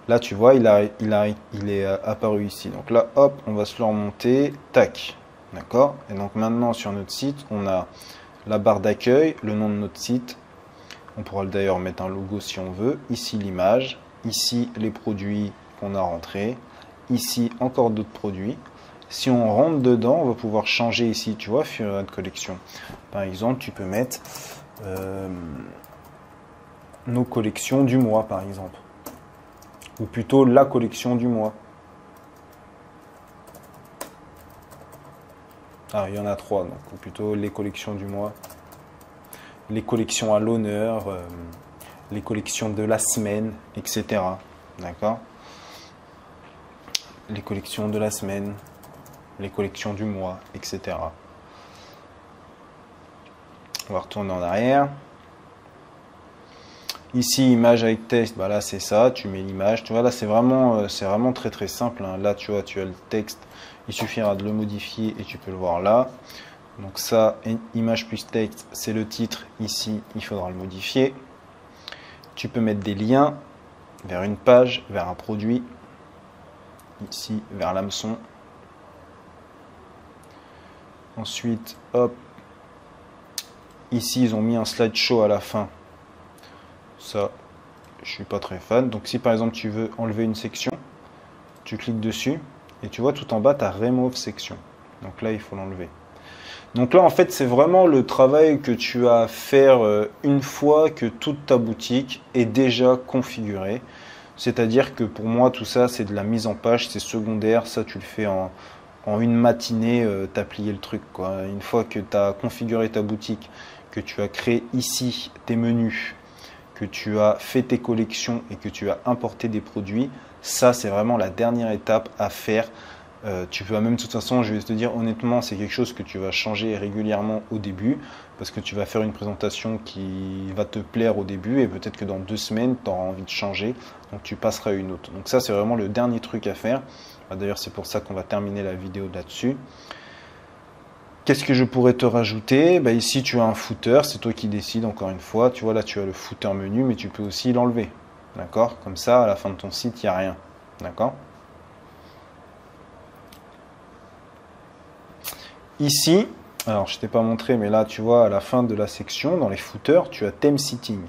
Là, tu vois, il est apparu ici. Donc là, hop, on va se le remonter. Tac. D'accord? Et donc maintenant, sur notre site, on a la barre d'accueil, le nom de notre site. On pourra d'ailleurs mettre un logo si on veut. Ici, l'image. Ici, les produits qu'on a rentrés. Ici, encore d'autres produits. Si on rentre dedans, on va pouvoir changer ici, tu vois, de collection. Par exemple, tu peux mettre nos collections du mois, par exemple. Ou plutôt la collection du mois. Ah, il y en a 3, donc, ou plutôt les collections du mois. Les collections à l'honneur, les collections de la semaine, etc. D'accord? Les collections de la semaine, les collections du mois, etc. On va retourner en arrière. Ici, image avec texte, bah là c'est ça, tu mets l'image. Tu vois, là c'est vraiment très très simple. Hein. Là, tu vois, tu as le texte, il suffira de le modifier et tu peux le voir là. Donc ça, image plus texte, c'est le titre. Ici, il faudra le modifier. Tu peux mettre des liens vers une page, vers un produit. Ici, vers l'hameçon. Ensuite, hop. Ici, ils ont mis un slideshow à la fin. Ça, je suis pas très fan. Donc si par exemple tu veux enlever une section, tu cliques dessus et tu vois tout en bas, tu as Remove Section. Donc là, il faut l'enlever. Donc là, en fait, c'est vraiment le travail que tu as à faire une fois que toute ta boutique est déjà configurée. C'est-à-dire que pour moi, tout ça, c'est de la mise en page, c'est secondaire. Ça, tu le fais en une matinée, tu as plié le truc, quoi. Une fois que tu as configuré ta boutique, que tu as créé ici tes menus, que tu as fait tes collections et que tu as importé des produits, ça, c'est vraiment la dernière étape à faire. Tu vas même, de toute façon, je vais te dire honnêtement, c'est quelque chose que tu vas changer régulièrement au début parce que tu vas faire une présentation qui va te plaire au début et peut-être que dans 2 semaines, tu auras envie de changer, donc tu passeras à une autre. Donc ça, c'est vraiment le dernier truc à faire. D'ailleurs, c'est pour ça qu'on va terminer la vidéo là-dessus. Qu'est-ce que je pourrais te rajouter? Bah, ici, tu as un footer, c'est toi qui décides encore une fois. Tu vois, là, tu as le footer menu, mais tu peux aussi l'enlever. D'accord? Comme ça, à la fin de ton site, il n'y a rien. D'accord? Ici, alors je ne t'ai pas montré, mais là, tu vois, à la fin de la section, dans les footers, tu as Theme Setting.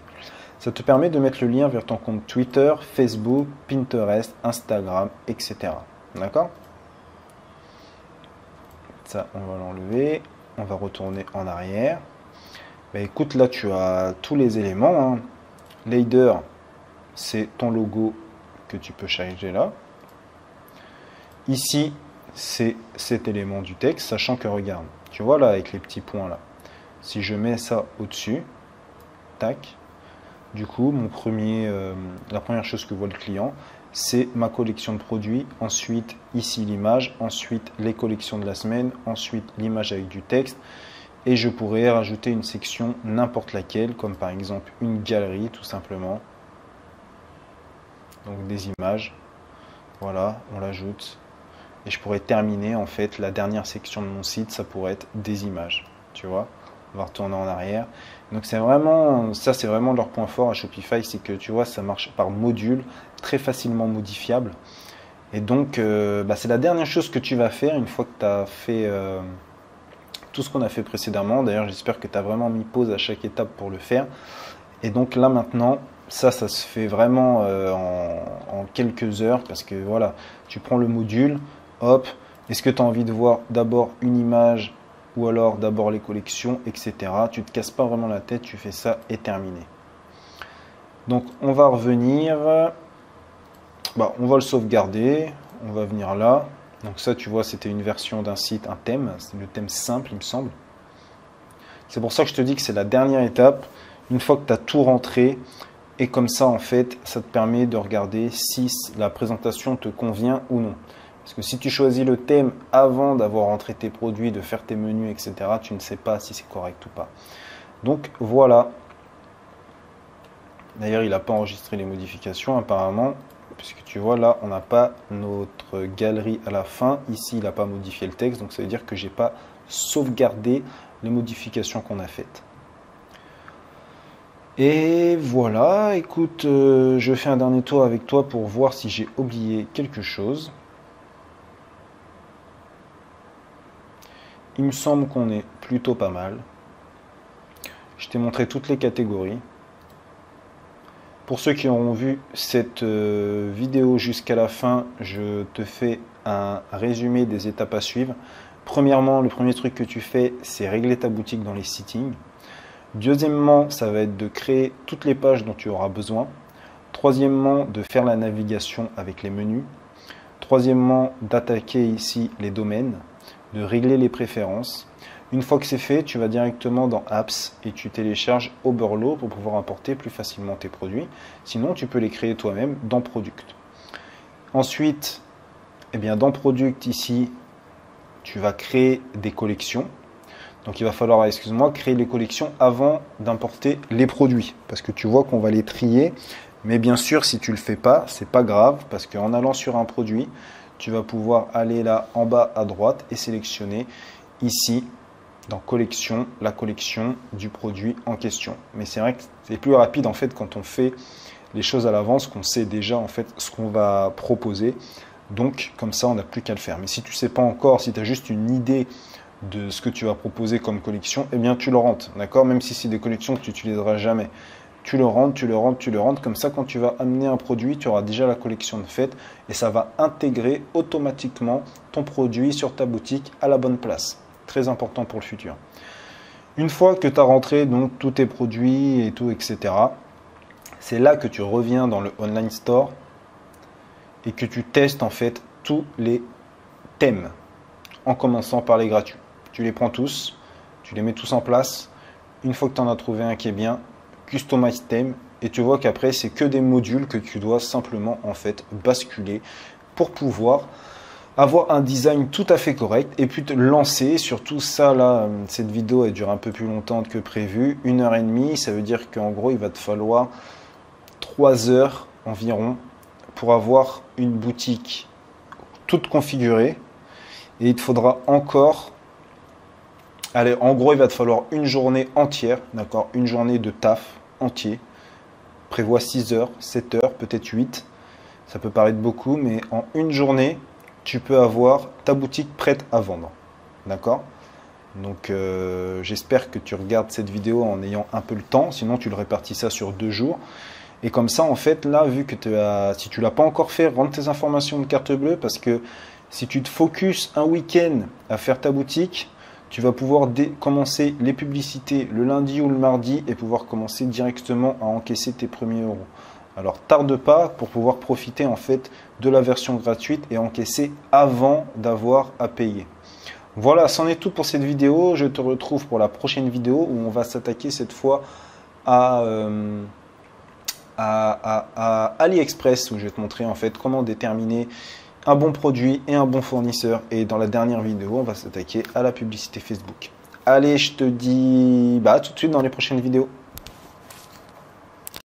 Ça te permet de mettre le lien vers ton compte Twitter, Facebook, Pinterest, Instagram, etc. D'accord? Ça, on va l'enlever. On va retourner en arrière. Bah, écoute, là, tu as tous les éléments. Hein. L'header, c'est ton logo que tu peux charger là. Ici, c'est cet élément du texte, sachant que, regarde, tu vois là, avec les petits points là. Si je mets ça au-dessus, tac, du coup, la première chose que voit le client, c'est ma collection de produits, ensuite ici l'image, ensuite les collections de la semaine, ensuite l'image avec du texte, et je pourrais rajouter une section n'importe laquelle, comme par exemple une galerie tout simplement. Donc des images, voilà, on l'ajoute, et je pourrais terminer en fait la dernière section de mon site, ça pourrait être des images, tu vois. On va retourner en arrière. Donc c'est vraiment leur point fort à Shopify, c'est que tu vois, ça marche par module, très facilement modifiable. Et donc c'est la dernière chose que tu vas faire une fois que tu as fait tout ce qu'on a fait précédemment. D'ailleurs, j'espère que tu as vraiment mis pause à chaque étape pour le faire. Et donc là maintenant, ça se fait vraiment en quelques heures parce que voilà, tu prends le module, hop, est-ce que tu as envie de voir d'abord une image ou alors d'abord les collections, etc. Tu ne te casses pas vraiment la tête, tu fais ça et terminé. Donc on va revenir, on va le sauvegarder, on va venir là. Donc ça, tu vois, c'était une version d'un site, un thème, c'est le thème simple, il me semble. C'est pour ça que je te dis que c'est la dernière étape. Une fois que tu as tout rentré, et comme ça, en fait, ça te permet de regarder si la présentation te convient ou non. Parce que si tu choisis le thème avant d'avoir rentré tes produits, de faire tes menus, etc., tu ne sais pas si c'est correct ou pas. Donc voilà. D'ailleurs, il n'a pas enregistré les modifications apparemment, puisque tu vois là, on n'a pas notre galerie à la fin. Ici, il n'a pas modifié le texte, donc ça veut dire que je n'ai pas sauvegardé les modifications qu'on a faites. Et voilà, écoute, je fais un dernier tour avec toi pour voir si j'ai oublié quelque chose. Il me semble qu'on est plutôt pas mal. Je t'ai montré toutes les catégories. Pour ceux qui auront vu cette vidéo jusqu'à la fin, je te fais un résumé des étapes à suivre. Premièrement, le premier truc que tu fais, c'est régler ta boutique dans les settings. Deuxièmement, ça va être de créer toutes les pages dont tu auras besoin. Troisièmement, de faire la navigation avec les menus. Troisièmement, d'attaquer ici les domaines, de régler les préférences. Une fois que c'est fait, tu vas directement dans Apps et tu télécharges Oberlo pour pouvoir importer plus facilement tes produits. Sinon, tu peux les créer toi-même dans Product. Ensuite, dans Product ici, tu vas créer des collections. Donc il va falloir, créer les collections avant d'importer les produits. Parce que tu vois qu'on va les trier. Mais bien sûr, si tu ne le fais pas, c'est pas grave. Parce qu'en allant sur un produit, tu vas pouvoir aller là en bas à droite et sélectionner ici, dans collection, la collection du produit en question. Mais c'est vrai que c'est plus rapide en fait quand on fait les choses à l'avance, qu'on sait déjà en fait ce qu'on va proposer. Donc comme ça, on n'a plus qu'à le faire. Mais si tu ne sais pas encore, si tu as juste une idée de ce que tu vas proposer comme collection, tu le rentres, d'accord? Même si c'est des collections que tu n'utiliseras jamais. Tu le rentres, tu le rentres, tu le rentres. Comme ça, quand tu vas amener un produit, tu auras déjà la collection de faite et ça va intégrer automatiquement ton produit sur ta boutique à la bonne place. Très important pour le futur. Une fois que tu as rentré donc tous tes produits et tout, etc., c'est là que tu reviens dans le online store et que tu testes en fait tous les thèmes en commençant par les gratuits. Tu les prends tous, tu les mets tous en place. Une fois que tu en as trouvé un qui est bien, Customize Theme, et tu vois qu'après c'est que des modules que tu dois simplement en fait basculer pour pouvoir avoir un design tout à fait correct et puis te lancer. Surtout ça là, cette vidéo elle dure un peu plus longtemps que prévu, 1h30, ça veut dire qu'en gros il va te falloir 3 heures environ pour avoir une boutique toute configurée. Et il te faudra encore, allez, en gros, il va te falloir une journée entière, d'accord, une journée de taf entier. Prévois 6 heures, 7 heures, peut-être 8. Ça peut paraître beaucoup, mais en une journée, tu peux avoir ta boutique prête à vendre, d'accord? Donc, j'espère que tu regardes cette vidéo en ayant un peu le temps. Sinon, tu le répartis ça sur 2 jours. Et comme ça, en fait, là, vu que si tu ne l'as pas encore fait, rentre tes informations de carte bleue parce que si tu te focuses un week-end à faire ta boutique, tu vas pouvoir commencer les publicités le lundi ou le mardi et pouvoir commencer directement à encaisser tes premiers euros. Alors tarde pas pour pouvoir profiter en fait de la version gratuite et encaisser avant d'avoir à payer. Voilà, c'en est tout pour cette vidéo. Je te retrouve pour la prochaine vidéo où on va s'attaquer cette fois à AliExpress, où je vais te montrer en fait comment déterminer un bon produit et un bon fournisseur. Et dans la dernière vidéo, on va s'attaquer à la publicité Facebook. Allez, je te dis à tout de suite dans les prochaines vidéos.